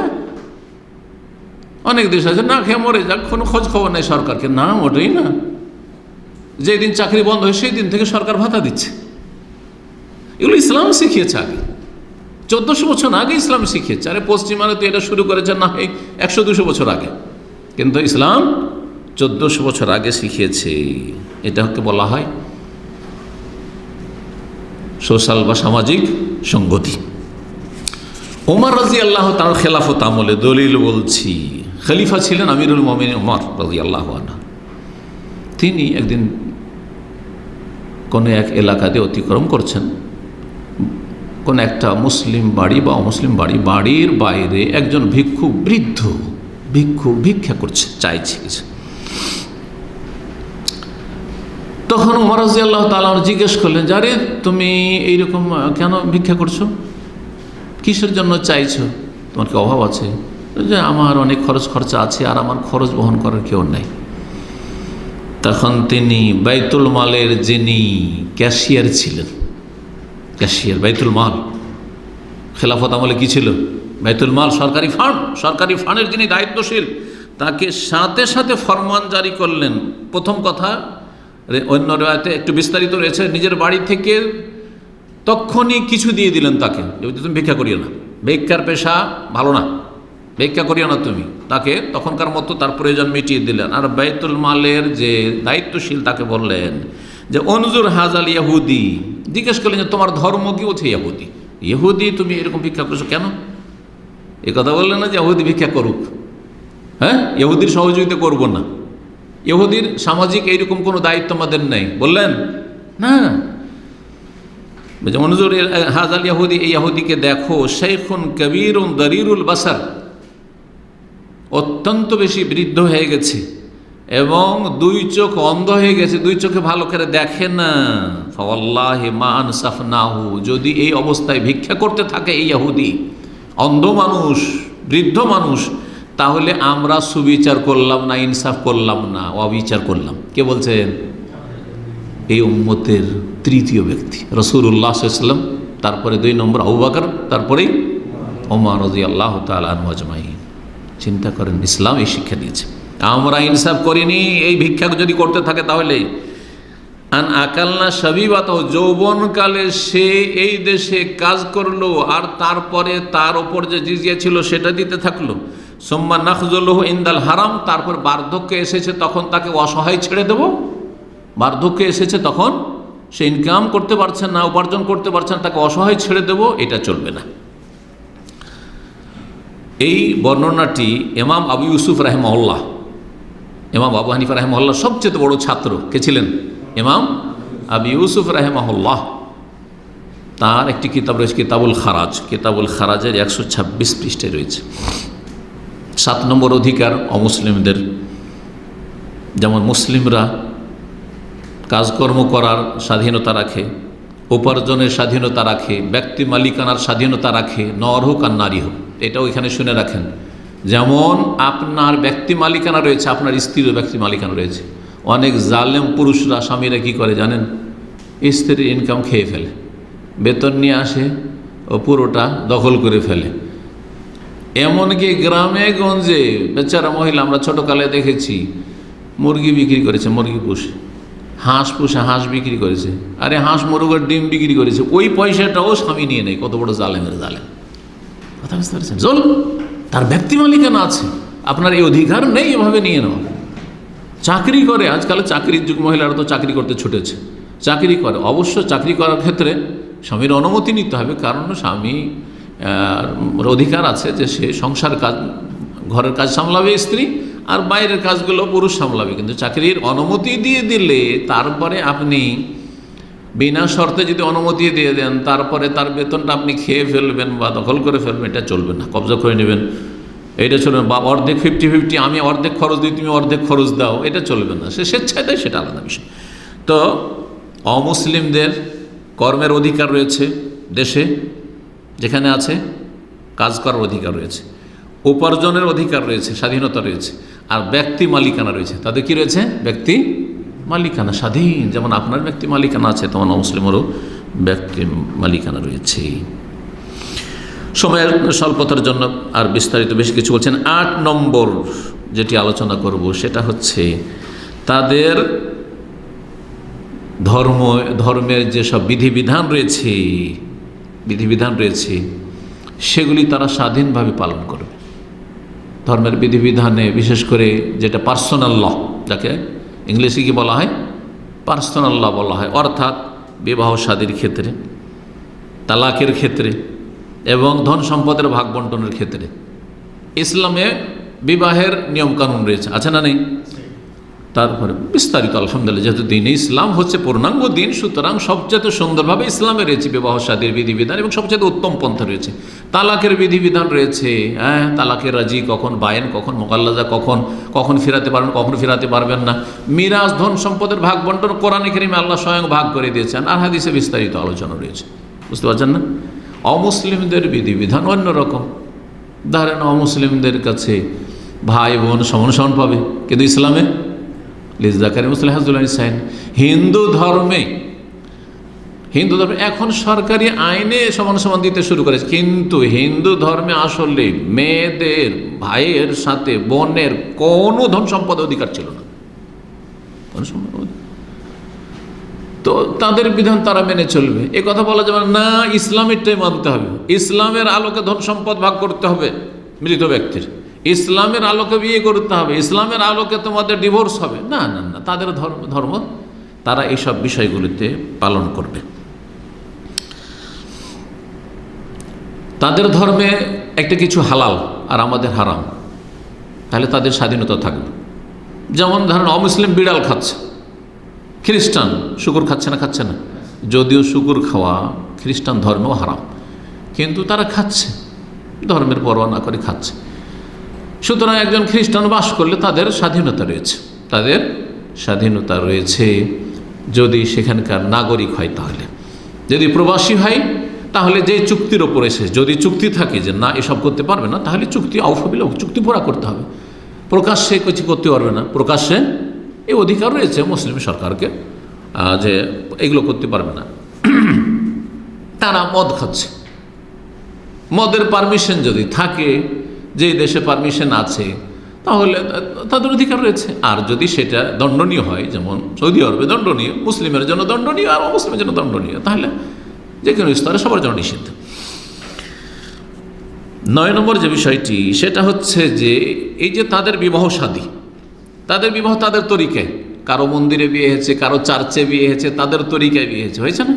অনেক দেশ আছে না খেয়ে মরে যাক, কোনো খোঁজ খবর নেই সরকারকে, না ওটাই না, যেদিন চাকরি বন্ধ হয় সেই দিন থেকে সরকার ভাতা দিচ্ছে। এগুলো ইসলাম শিখিয়েছে আগে, 1400 বছর আগে ইসলাম শিখিয়েছে। আরে পশ্চিমারা তো এটা শুরু করেছে না 100-200 বছর আগে, কিন্তু ইসলাম 1400 বছর আগে শিখিয়েছে। এটাকে বলা হয় সোশ্যাল বা সামাজিক সংগতি। ওমর রাদিয়াল্লাহু তাআলা খেলাফত আমলে, দলিল বলছি, খলিফা ছিলেন আমিরুল মুমিনিন ওমর রাদিয়াল্লাহু আনহু। তিনি একদিন কোনো এক এলাকাতে অতিক্রম করছেন, কোন একটা মুসলিম বাড়ি বা অমুসলিম বাড়ি, বাড়ির বাইরে একজন ভিক্ষু, বৃদ্ধ ভিক্ষু ভিক্ষা করছে, চাইছে কিছু। তখন ওমর রাদিয়াল্লাহু তাআলা জিজ্ঞেস করলেন, যারে তুমি এইরকম কেন ভিক্ষা করছো, কিসের জন্য চাইছো, তোমার কি অভাব আছে? যে আমার অনেক খরচ খরচা আছে, আর আমার খরচ বহন করার কেউ নেই। তখন তিনি বাইতুল মালের যিনি ক্যাশিয়ার ছিলেন, ক্যাশিয়ার বাইতুল মাল, খেলাফত আমলে কি ছিল? বাইতুল মাল, সরকারি ফান্ড, সরকারি ফান্ডের যিনি দায়িত্বশীল, তাকে সাথে সাথে ফরমান জারি করলেন। প্রথম কথা, অন্য রাতে একটু বিস্তারিত রয়েছে, নিজের বাড়ি থেকে তখনই কিছু দিয়ে দিলেন তাকে, তুমি ভিক্ষা করিও না, ভিক্ষার পেশা ভালো না, ভিক্ষা করিও না তুমি, তাকে তখনকার মতো তার প্রয়োজন মিটিয়ে দিলেন। আর বাইতুল মালের যে দায়িত্বশীল তাকে বললেন যে অনজুর হাজাল ইয়াহুদি, জিজ্ঞেস করলেন যে তোমার ধর্ম কি? বলছে ইহুদি। ইহুদি তুমি এরকম ভিক্ষা করছো কেন? এ কথা বললেন না যে ইহুদি ভিক্ষা করুক, হ্যাঁ ইহুদির সহযোগিতা করব না, ইহুদির সামাজিক এইরকম কোনো দায়িত্ব আমাদের নেই, বললেন না। মনজুর হাজাল ইহুদি, এই ইহুদিকে দেখো, শেখুন কবিরুন দরিরুল বাসার, অত্যন্ত বেশি বৃদ্ধ হয়ে গেছে এবং দুই চোখ অন্ধ হয়ে গেছে, দুই চোখে ভালো করে দেখে না। ফাওয়াল্লাহি মা আনসাফনাহু, যদি এই অবস্থায় ভিক্ষা করতে থাকে এই ইহুদি, অন্ধ মানুষ, বৃদ্ধ মানুষ, তাহলে আমরা সুবিচার করলাম না, ইনসাফ করলাম না, অবিচার করলাম। কে বলছেন? এই উম্মতের তৃতীয় ব্যক্তি রাসূলুল্লাহ সাল্লাল্লাহু আলাইহি ওয়াসাল্লাম, তারপরে 2 নম্বর আবু বকর, তারপরেই ওমর রাদিয়াল্লাহু তাআলা আনহু আজমাইন। চিন্তা করেন, ইসলাম এই শিক্ষা দিয়েছে। আমরা ইনসাফ করিনি, এই ভিক্ষা যদি করতে থাকে তাহলে আন আকালনা শাবিবাত, যৌবনকালে সে এই দেশে কাজ করলো আর তারপরে তার ওপর যে জিজিয়া ছিল সেটা দিতে থাকলো, সুম্মা নাখজুলুহু ইনদাল হারাম, তারপর বার্ধক্য এসেছে তখন তাকে অসহায় ছেড়ে দেব। বার্ধক্য এসেছে তখন সে ইনকাম করতে পারছে না, উপার্জন করতে পারছে না, তাকে অসহায় ছেড়ে দেব, এটা চলবে না। এই বর্ণনাটি ইমাম আবু ইউসুফ রাহিমাহুল্লাহ, ইমাম আবু হানিফা রাহিমাহুল্লাহ সবচেয়ে বড় ছাত্র কে ছিলেন? ইমাম আবু ইউসুফ রাহিমাহুল্লাহ। তার একটি কিতাব রয়েছে কিতাবুল খারাজ, কিতাবুল খারাজের 126 পৃষ্ঠায় রয়েছে। 7 নম্বর অধিকার অমুসলিমদের, যেমন মুসলিমরা কাজকর্ম করার স্বাধীনতা রাখে, উপার্জনের স্বাধীনতা রাখে, ব্যক্তি মালিকানার স্বাধীনতা রাখে, নর হোক আর নারী হোক। এটাও এখানে শুনে রাখেন। যেমন আপনার ব্যক্তি মালিকানা রয়েছে, আপনার স্ত্রীরও ব্যক্তি মালিকানা রয়েছে। অনেক জালেম পুরুষরা, স্বামীরা কি করে জানেন? স্ত্রীর ইনকাম খেয়ে ফেলে, বেতন নিয়ে আসে ও পুরোটা দখল করে ফেলে। এমনকি গ্রামে গঞ্জে বেচারা মহিলা আমরা ছোটোকালে দেখেছি মুরগি বিক্রি করেছে, মুরগি পুষে, হাঁস পুষে হাঁস বিক্রি করেছে, আরে হাঁস মুরগের ডিম বিক্রি করেছে, ওই পয়সাটাও স্বামী নিয়ে নেয়। কত বড় জালেমের জালেম, কথা বুঝতে পারছেন? চল, তার ব্যক্তি মালিকানা আছে, আপনার এই অধিকার নেই এভাবে নিয়ে নেওয়া। চাকরি করে, আজকাল চাকরির যুগ, মহিলারা তো চাকরি করতে ছুটেছে, চাকরি করে। অবশ্য চাকরি করার ক্ষেত্রে স্বামীর অনুমতি নিতে হবে, কারণ স্বামী অধিকার আছে যে সে সংসার কাজ, ঘরের কাজ সামলাবে স্ত্রী, আর বাইরের কাজগুলো পুরুষ সামলাবে। কিন্তু চাকরির অনুমতি দিয়ে দিলে তারপরে আপনি বিনা শর্তে যদি অনুমতি দিয়ে দেন, তারপরে তার বেতনটা আপনি খেয়ে ফেলবেন বা দখল করে ফেলবেন, এটা চলবে না। কবজা করে নেবেন, এটা চলবে না। বা অর্ধেক 50-50, আমি অর্ধেক খরচ দিই, তুমি অর্ধেক খরচ দাও, এটা চলবে না। সে স্বেচ্ছায় দেয়, সেটা আলাদা বিষয়। তো অমুসলিমদের কর্মের অধিকার রয়েছে, দেশে যেখানে আছে কাজ করার অধিকার রয়েছে, উপার্জনের অধিকার রয়েছে, স্বাধীনতা রয়েছে, আর ব্যক্তি মালিকানা রয়েছে। তাদের কি রয়েছে? ব্যক্তি মালিকানা, স্বাধীন। যেমন আপনার ব্যক্তি মালিকানা আছে, তেমন অমুসলিমেরও ব্যক্তি মালিকানা রয়েছে। সময়ের স্বল্পতার জন্য আর বিস্তারিত বেশি কিছু বলছেন। 8 নম্বর যেটি আলোচনা করব সেটা হচ্ছে তাদের ধর্মের যেসব বিধিবিধান রয়েছে সেগুলি তারা স্বাধীনভাবে পালন করবে। ধর্মের বিধিবিধানে বিশেষ করে যেটা পার্সোনাল ল, যাকে ইংলিশে কি বলা হয়? পার্সোনাল ল বলা হয়। অর্থাৎ বিবাহ শাদীর ক্ষেত্রে, তালাকের ক্ষেত্রে এবং ধন সম্পদের ভাগ বন্টনের ক্ষেত্রে ইসলামে বিবাহের নিয়মকানুন রয়েছে, আছে না নেই? তারপরে বিস্তারিত আলহামদুলিল্লাহ, যেহেতু দিন ইসলাম হচ্ছে পূর্ণাঙ্গ দিন, সুতরাং সবচেয়ে সুন্দরভাবে ইসলামে রয়েছে বিবাহ শাদীর বিধিবিধান এবং সবচেয়ে উত্তম পন্থা রয়েছে। তালাকের বিধিবিধান রয়েছে, হ্যাঁ, তালাকের রাজি কখন, বায়েন কখন, মোকাল্লাজা কখন ফিরাতে পারবেন, কখন ফিরাতে পারবেন না। মিরাজ, ধন সম্পদের ভাগ বন্টন কোরআনে কারিমে আল্লাহ স্বয়ং ভাগ করে দিয়েছেন, আর হাদিসে বিস্তারিত আলোচনা রয়েছে। বুঝতে পারছেন না? অমুসলিমদের বিধিবিধান অন্যরকম। ধরেন অমুসলিমদের কাছে ভাই বোন সমান সমান পাবে, কিন্তু ইসলামে লিজাকারি মুসলিম হাজুল্লাহ সাইন। হিন্দু ধর্মে এখন সরকারি আইনে সমান সমান দিতে শুরু করেছে, কিন্তু হিন্দু ধর্মে আসলে মেয়েদের ভাইয়ের সাথে বোনের কোনো ধন সম্পদ অধিকার ছিল না। তো তাদের বিধান তারা মেনে চলবে, এ কথা বলা যাবে না। ইসলামেরটাই মানতে হবে, ইসলামের আলোকে ধন সম্পদ ভাগ করতে হবে মৃত ব্যক্তির, ইসলামের আলোকে বিয়ে করতে হবে, ইসলামের আলোকে তোমাদের ডিভোর্স হবে না। না না, তাদের ধর্ম তারা এইসব বিষয়গুলিতে পালন করবে। তাদের ধর্মে একটা কিছু হালাল আর আমাদের হারাম, তাহলে তাদের স্বাধীনতা থাকবে। যেমন ধরেন অমুসলিম বিড়াল খাচ্ছে, খ্রিস্টান শুকুর খাচ্ছে না, যদিও শুকুর খাওয়া খ্রিস্টান ধর্মেও হারাম, কিন্তু তারা খাচ্ছে, ধর্মের পরোয়া না করে খাচ্ছে। সুতরাং একজন খ্রিস্টান বাস করলে তাদের স্বাধীনতা রয়েছে যদি সেখানকার নাগরিক হয়। তাহলে যদি প্রবাসী হয়, তাহলে যে চুক্তির ওপর এসে যদি চুক্তি থাকে যে না এসব করতে পারবে না, তাহলে চুক্তি আউফাবিল, চুক্তি পুরা করতে হবে। প্রকাশ্যে কিছু করতে পারবে না, প্রকাশ্যে এই অধিকার রয়েছে মুসলিম সরকারকে যে এগুলো করতে পারবে না। তারা মদ খাচ্ছে, মদের পারমিশন যদি থাকে, যে দেশে পারমিশন আছে, তাহলে তাদের অধিকার রয়েছে। আর যদি সেটা দণ্ডনীয় হয়, যেমন সৌদি আরবে দণ্ডনীয়, মুসলিমের জন্য দণ্ডনীয় আর অমুসলিমের জন্য দণ্ডনীয়, তাহলে যে কোনো স্তরে সবার জন্য নিষিদ্ধ। 9 নম্বর যে বিষয়টি সেটা হচ্ছে যে এই যে তাদের বিবাহ শাদী, তাদের বিবাহ তাদের তরিকায়, কারো মন্দিরে বিয়ে হয়েছে, কারো চার্চে বিয়ে হয়েছে, তাদের তরিকায় বিয়ে হয়েছে না,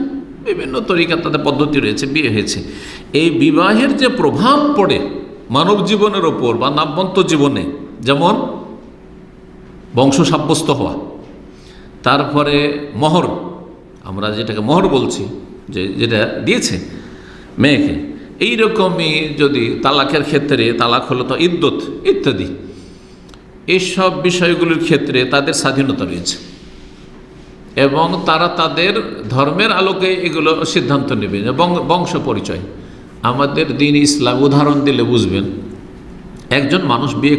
বিভিন্ন তরিকা তাদের পদ্ধতি রয়েছে, বিয়ে হয়েছে। এই বিবাহের যে প্রভাব পড়ে মানব জীবনের ওপর বা নাব্যন্ত জীবনে, যেমন বংশ সাব্যস্ত হওয়া, তারপরে মোহর, আমরা যেটাকে মোহর বলছি, যেটা দিয়েছে মেয়েকে, এইরকমই যদি তালাকের ক্ষেত্রে, তালাক হলো তো ইদ্যত ইত্যাদি, এইসব বিষয়গুলির ক্ষেত্রে তাদের স্বাধীনতা রয়েছে এবং তারা তাদের ধর্মের আলোকে এগুলো সিদ্ধান্ত নেবে। এবং বংশ পরিচয়, আমাদের দিন ইসলাম উদাহরণ দিলে বুঝবেন, একজন মানুষ বিয়ে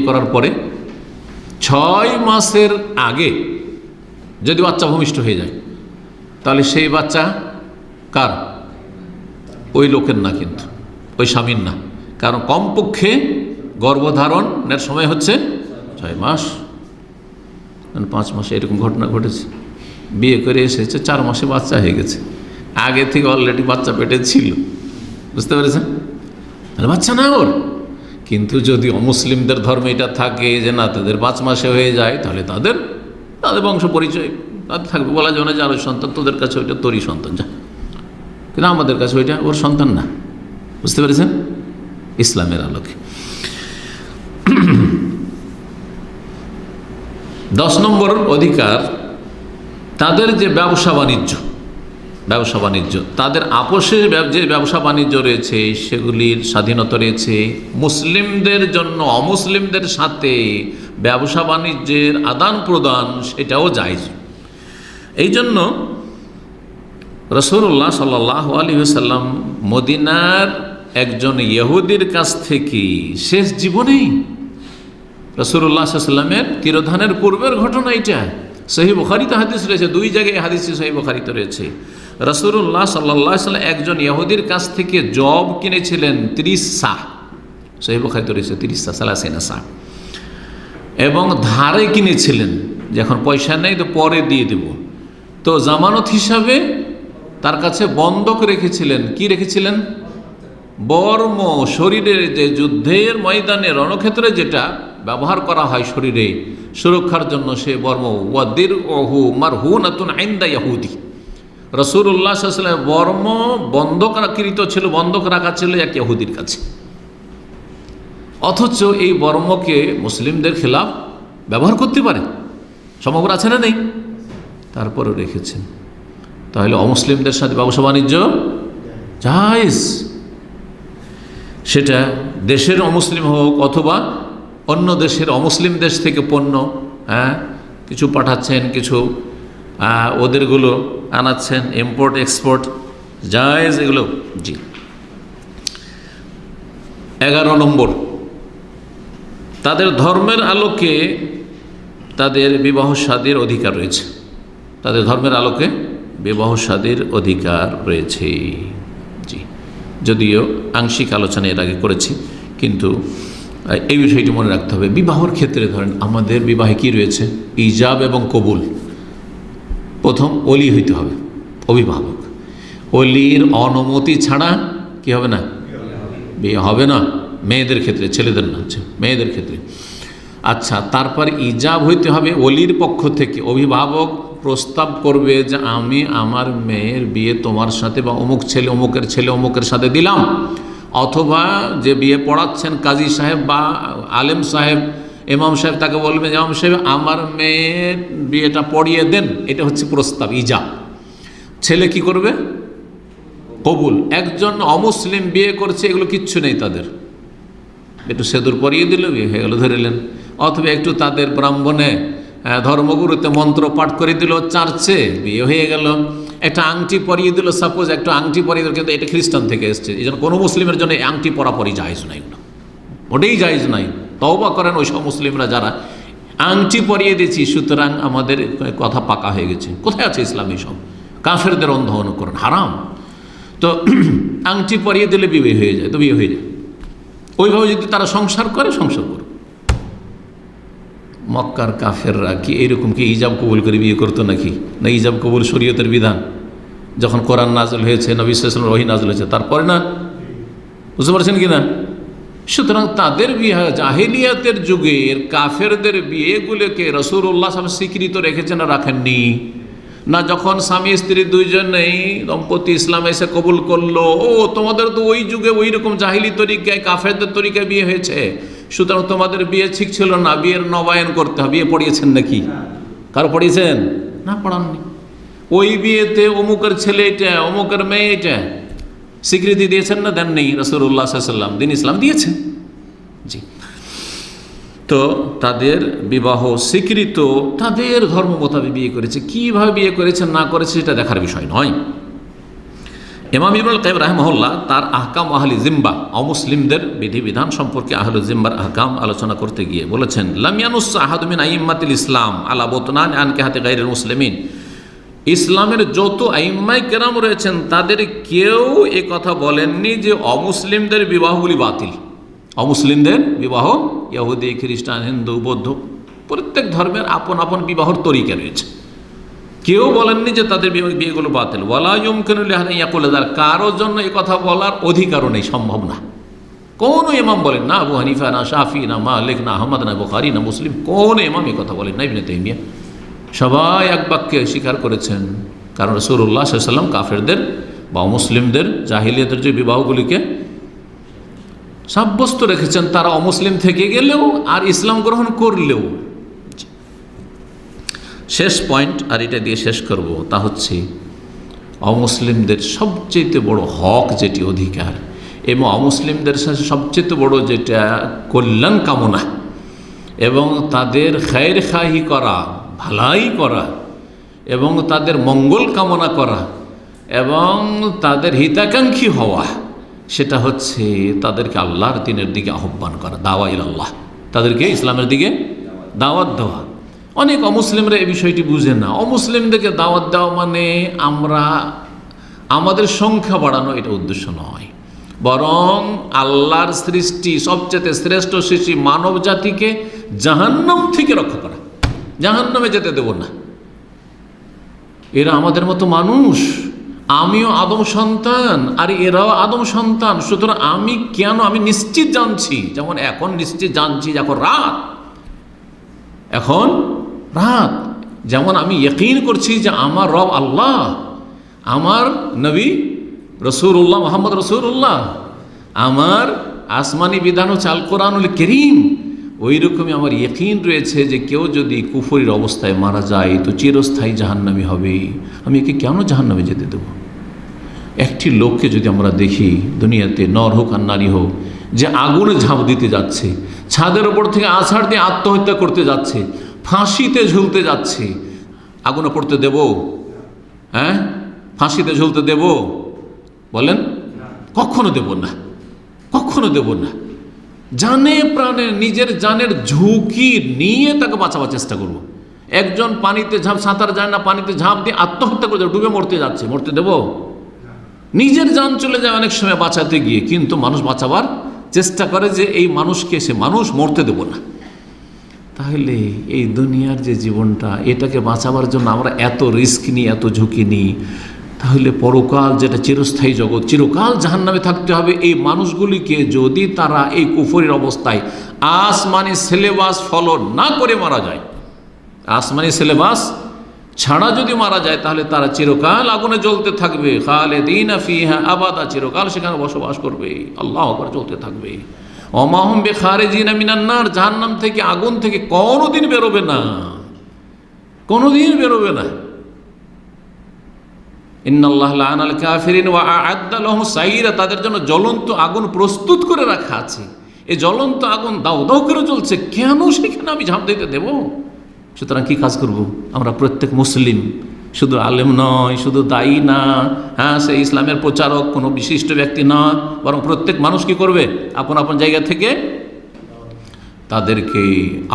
করার পরে 6 মাসের আগে যদি বাচ্চা ভূমিষ্ঠ হয়ে যায়, তাহলে সেই বাচ্চা কার? ওই লোকের না, কিন্তু ওই স্বামীর না, কারণ কমপক্ষে গর্ভধারণের সময় হচ্ছে 6 মাস, 5 মাসে। এরকম ঘটনা ঘটেছে, বিয়ে করে এসেছে 4 মাসে বাচ্চা হয়ে গেছে, আগে থেকে অলরেডি বাচ্চা পেটে ছিল, বুঝতে পেরেছেন? তাহলে বাচ্চা না ওর। কিন্তু যদি অমুসলিমদের ধর্মে এটা থাকে যে না, তাদের 5 মাসে হয়ে যায়, তাহলে তাদের বংশ পরিচয় তাদের থাকবে, বলা যাবে না যে আরো সন্তান, তোদের কাছে ওইটা তোরই সন্তান, যা, কিন্তু আমাদের কাছে ওইটা ওর সন্তান না, বুঝতে পেরেছেন? ইসলামের আলোকে। 10 নম্বর অধিকার, তাদের যে ব্যবসা বাণিজ্য, তাদের আপোষে যে ব্যবসা বাণিজ্য রয়েছে সেগুলির স্বাধীনতা রয়েছে। মুসলিমদের জন্য অমুসলিমদের সাথে ব্যবসা বাণিজ্যের আদান প্রদান সেটাও জায়েজ। এই জন্য রাসূলুল্লাহ সাল্লাল্লাহু আলাইহি ওয়াসাল্লাম মদিনার একজন ইহুদির কাছ থেকে শেষ জীবনেই, রাসূলুল্লাহ সাল্লাল্লাহু আলাইহি ওয়াসাল্লামের তিরোধানের পূর্বের ঘটনা এটা, সহিহ বুখারীতে হাদিস রয়েছে, 2 জায়গায় হাদিস সহিহ বুখারীতে রয়েছে। রাসূলুল্লাহ সাল্লাল্লাহু আলাইহি ওয়াসাল্লাম একজন ইহুদির কাছ থেকে জব কিনেছিলেন 30 সা, সহিহ বুখারীতে রয়েছে 30 সা, 30 সা, এবং ধারে কিনেছিলেন, যখন পয়সা নেই তো পরে দিয়ে দেব, তো জামানত হিসাবে তার কাছে বন্ধক রেখেছিলেন। কি রেখেছিলেন? বর্ম, শরীরের যে যুদ্ধের ময়দানে রণক্ষেত্রে যেটা ব্যবহার করা হয় শরীরে সুরক্ষার জন্য, সে বর্ম, ওয়াদির ওহু মারহুনাতুন ইনদা ইহুদি, রাসূলুল্লাহ সাল্লাল্লাহু আলাইহি ওয়াসাল্লাম বর্ম বন্ধক রাখা ছিল এক ইহুদির কাছে। অথচ এই বর্মকে মুসলিমদের খেলাফ ব্যবহার করতে পারে, সম্ভব আছে না? নেই, তারপরও রেখেছেন। তাহলে অমুসলিমদের সাথে ব্যবসা বাণিজ্য জায়েজ, সেটা দেশের অমুসলিম হোক অথবা অন্য দেশের, অমুসলিম দেশ থেকে পণ্য কিছু পাঠাচ্ছেন, কিছু ওদেরগুলো আনাচ্ছেন, ইম্পোর্ট এক্সপোর্ট জায়েজ এগুলো। জি। 11 নম্বর, তাদের ধর্মের আলোকে তাদের বিবাহ শাদীর অধিকার রয়েছে, তাদের ধর্মের আলোকে বিবাহ শাদীর অধিকার রয়েছে। জি, যদিও আংশিক আলোচনা এর আগে করেছি, কিন্তু এই বিষয়টি মনে রাখতে হবে। বিবাহর ক্ষেত্রে ধরেন আমাদের বিবাহে কি রয়েছে? ইজাব এবং কবুল। প্রথম ওলি হইতে হবে, অভিভাবক। ওলির অনুমতি ছাড়া কি হবে না? বিয়ে হবে না। মেয়েদের ক্ষেত্রে, ছেলেদের না, মেয়েদের ক্ষেত্রে। আচ্ছা, তারপর ইজাব হইতে হবে ওলির পক্ষ থেকে। অভিভাবক প্রস্তাব করবে যে আমি আমার মেয়ের বিয়ে তোমার সাথে বা অমুক ছেলে অমুকের ছেলে অমুকের সাথে দিলাম, অথবা যে বিয়ে পড়াচ্ছেন কাজী সাহেব বা আলেম সাহেব, ইমাম সাহেব, তাকে বলবেন ইমাম সাহেব আমার মেয়ের বিয়েটা পড়িয়ে দেন। এটা হচ্ছে প্রস্তাব, ইজাব। ছেলে কি করবে? কবুল। একজন অমুসলিম বিয়ে করছে, এগুলো কিচ্ছু নেই তাদের, একটু সেদুর পরিয়ে দিল, বিয়ে হয়ে গেল, ধরিলেন। অথবা একটু তাদের ব্রাহ্মণে ধর্মগুরুতে মন্ত্র পাঠ করে দিল, চার্চে বিয়ে হয়ে গেল। একটা আংটি পরিয়ে দিল, সাপোজ একটা আংটি পরিয়ে দিল, কিন্তু এটা খ্রিস্টান থেকে এসছে, এই জন্য কোনো মুসলিমের জন্য আংটি পরাপরই জায়েজ নাই, ওটাই জায়েজ নাই। তওবা করেন ওই সব মুসলিমরা যারা আংটি পরিয়ে দিয়েছি, সুতরাং আমাদের কথা পাকা হয়ে গেছে। কোথায় আছে ইসলাম? এই সব কাফেরদের অন্ধ অনুকরণ, হারাম। তো আংটি পরিয়ে দিলে বিয়ে হয়ে যায়, তো বিয়ে হয়ে যায়। ওইভাবে যদি তারা সংসার করে, সংসার করুক। মক্কার কাফেররা কি এইরকম কি ইজাব কবুল করে বিয়ে করতো নাকি? না ইজাব কবুল শরীয়তের বিধান। যখন কোরআন নাজল হয়েছে, নবী সাল্লাল্লাহু আলাইহি ওয়াসাল্লাম ওহী নাজল হয়েছে, তারপরে না বুঝতে পারছেন কিনা? সুতরাং তাদের বিয়ে, জাহেলিয়াতের যুগের কাফেরদের বিয়েগুলোকে রাসূলুল্লাহ সাল্লাল্লাহু আলাইহি ওয়াসাল্লাম স্বীকৃত রেখেছেন না রাখেননি? না যখন স্বামী স্ত্রী দুইজনেই দম্পতি ইসলাম এসে কবুল করলো, ও তোমাদের তো ওই যুগে ওই রকম জাহিলি তরিকায় কাফেরদের তরিকায় বিয়ে হয়েছে, সুতরাং তোমাদের বিয়ে ঠিক ছিল না, বিয়ের নবায়ন করতে হবে। বিয়ে পড়িয়েছেন নাকি? কারো পড়িয়েছেন? না, পড়াননি। ওই বিয়েতে অমুকের ছেলে এটা, অমুকের মেয়ে এটা, স্বীকৃতি দিয়েছেন না দেন নেই? রাসূলুল্লাহ সাল্লাল্লাহু আলাইহি ওয়াসাল্লাম দিন ইসলাম দিয়েছেন। জি, তো তাদের বিবাহ স্বীকৃত, তাদের ধর্ম মোতাবেক বিয়ে করেছে। কীভাবে বিয়ে করেছেন না করেছে সেটা দেখার বিষয় নয়। ইমাম ইবনুল কাইয়িম রাহিমাহুল্লাহ তার আহকাম আহলি জিম্বা, অমুসলিমদের বিধিবিধান সম্পর্কে আহলু জিম্বার আহকাম আলোচনা করতে গিয়ে বলেছেন, লাম ইয়ানুস আহাদু মিন আইম্মাতিল ইসলাম আলা বুতনান আনকিহাতি গায়রিল মুসলিমিন। ইসলামের যত আইম্মায়ে কেরাম রয়েছেন তাদের কেউ এ কথা বলেননি যে অমুসলিমদের বিবাহগুলি বাতিল। অমুসলিমদের বিবাহ, ইহুদি, খ্রিস্টান, হিন্দু, বৌদ্ধ, প্রত্যেক ধর্মের আপন আপন বিবাহর তরিকা রয়েছে। কেউ বলেননি যে তাদের বিয়েগুলো বাতিল। ওয়ালা ইউমকিনু লিআহাদিন আন ইয়াকুলা যালিকা, কারোর জন্য এই কথা বলার অধিকারও নেই, সম্ভব না। কোন ইমাম বলেন না, আবু হানিফা না, শাফি না, মালিক না, আহমদ না, বুখারী না, মুসলিম, কোন ইমাম এই কথা বলেন না। ইবনে তাইমিয়া সবাই এক বাক্যে স্বীকার করেছেন, কারণ রাসূলুল্লাহ সাল্লাল্লাহু আলাইহি ওয়াসাল্লাম কাফেরদের বা মুসলিমদের জাহিলিয়াতের যে বিবাহগুলিকে সাব্যস্ত রেখেছেন, তারা অমুসলিম থেকে গেলেও আর ইসলাম গ্রহণ করলেও। শেষ পয়েন্ট, আর এটা দিয়ে শেষ করব, তা হচ্ছে অমুসলিমদের সবচেয়ে বড় হক যেটি অধিকার, এবং অমুসলিমদের সাথে সবচেয়ে বড় যেটা কল্যাণ কামনা এবং তাদের খায়ের খাহি করা, ভালাই করা এবং তাদের মঙ্গল কামনা করা এবং তাদের হিতাকাঙ্ক্ষী হওয়া, সেটা হচ্ছে তাদেরকে আল্লাহর দ্বীনের দিকে আহ্বান করা, দাওয়া ইলাল্লাহ, তাদেরকে ইসলামের দিকে দাওয়াত দেওয়া। অনেক অমুসলিমরা এই বিষয়টি বুঝে না। অমুসলিমদেরকে দাওয়াত দেওয়া মানে আমরা আমাদের সংখ্যা বাড়ানো, এটা উদ্দেশ্য নয়, বরং আল্লাহর সৃষ্টি সবচেয়ে শ্রেষ্ঠ সৃষ্টি মানব জাতিকে জাহান্নাম থেকে রক্ষা করা, জাহান্নামে যেতে দেব না। এরা আমাদের মতো মানুষ, আমিও আদম সন্তান আর এরাও আদম সন্তান, সুতরাং আমি নিশ্চিত জানছি, যেমন এখন নিশ্চিত জানছি এখন রাত, যেমন আমি ইয়াকিন করছি যে আমার রব আল্লাহ, আমার নবী রাসূলুল্লাহ মুহাম্মদ রাসূলুল্লাহ, আমার আসমানি বিধান হচ্ছে আল কোরআনুল কারীম, ওই রকমই আমার ইয়াকিন রয়েছে যে কেউ যদি কুফরির অবস্থায় মারা যায় তো চিরস্থায়ী জাহান্নামী হবে। আমি একে কেন জাহান্নামে যেতে দেব? একটি লোককে যদি আমরা দেখি দুনিয়াতে, নর হোক আর নারী হোক, যে আগুনে ঝাঁপ দিতে যাচ্ছে, ছাদের ওপর থেকে আছাড় দিয়ে আত্মহত্যা করতে যাচ্ছে, ফাঁসিতে ঝুলতে যাচ্ছে, আগুনে পড়তে দেব? হ্যাঁ, ফাঁসিতে ঝুলতে দেব? বলেন, কখনো দেব না, কখনো দেব না। জানে প্রাণে নিজের জানের ঝুঁকি নিয়ে তাকে বাঁচাবার চেষ্টা করব। একজন পানিতে সাঁতার যায় না, পানিতে ঝাঁপ দিয়ে আত্মহত্যা করে ডুবে মরতে যাচ্ছে, মরতে দেব? নিজের জান চলে যায় অনেক সময় বাঁচাতে গিয়ে, কিন্তু মানুষ বাঁচাবার চেষ্টা করে যে এই মানুষকে, সে মানুষ, মরতে দেব না। তাহলে এই দুনিয়ার যে জীবনটা, এটাকে বাঁচাবার জন্য আমরা এত রিস্ক নিই, এত ঝুঁকি নিই, তাহলে পরকাল যেটা চিরস্থায়ী জগৎ, চিরকাল জাহান্নামে থাকতে হবে, এই মানুষগুলিকে যদি তারা এই কুফরির অবস্থায় আসমানি সিলেবাস ফলো না করে মারা যায়, আসমানি সিলেবাস ছাড়া যদি মারা যায়, তাহলে তারা চিরকাল আগুনে জ্বলতে থাকবে, খালিদিনা ফিহা আবাদা, চিরকাল সেখানে বসবাস করবে, আল্লাহু আকবার, জ্বলতে থাকবে। ওমা হুম বিখারিজিনা মিনান নার, জাহান্নাম থেকে, আগুন থেকে কোনোদিন বেরোবে না, কোনোদিন বেরোবে না। ইন্নাল্লাহ লাআনাল কাফিরিন ওয়া আ'আদ্দা লাহুম সাইরা, তাদের জন্য জ্বলন্ত আগুন প্রস্তুত করে রাখা আছে। এই জ্বলন্ত আগুন দাউ দাউ করে জ্বলছে, কেন সেখানে আমি ঝাঁপ দিতে দেব? সুতরাং কি কাজ করব আমরা? প্রত্যেক মুসলিম, শুধু আলেম নয়, শুধু দায়ী না, হ্যাঁ, সে ইসলামের প্রচারক কোনো বিশিষ্ট ব্যক্তি না, বরং প্রত্যেক মানুষ কি করবে? আপন আপন জায়গা থেকে তাদেরকে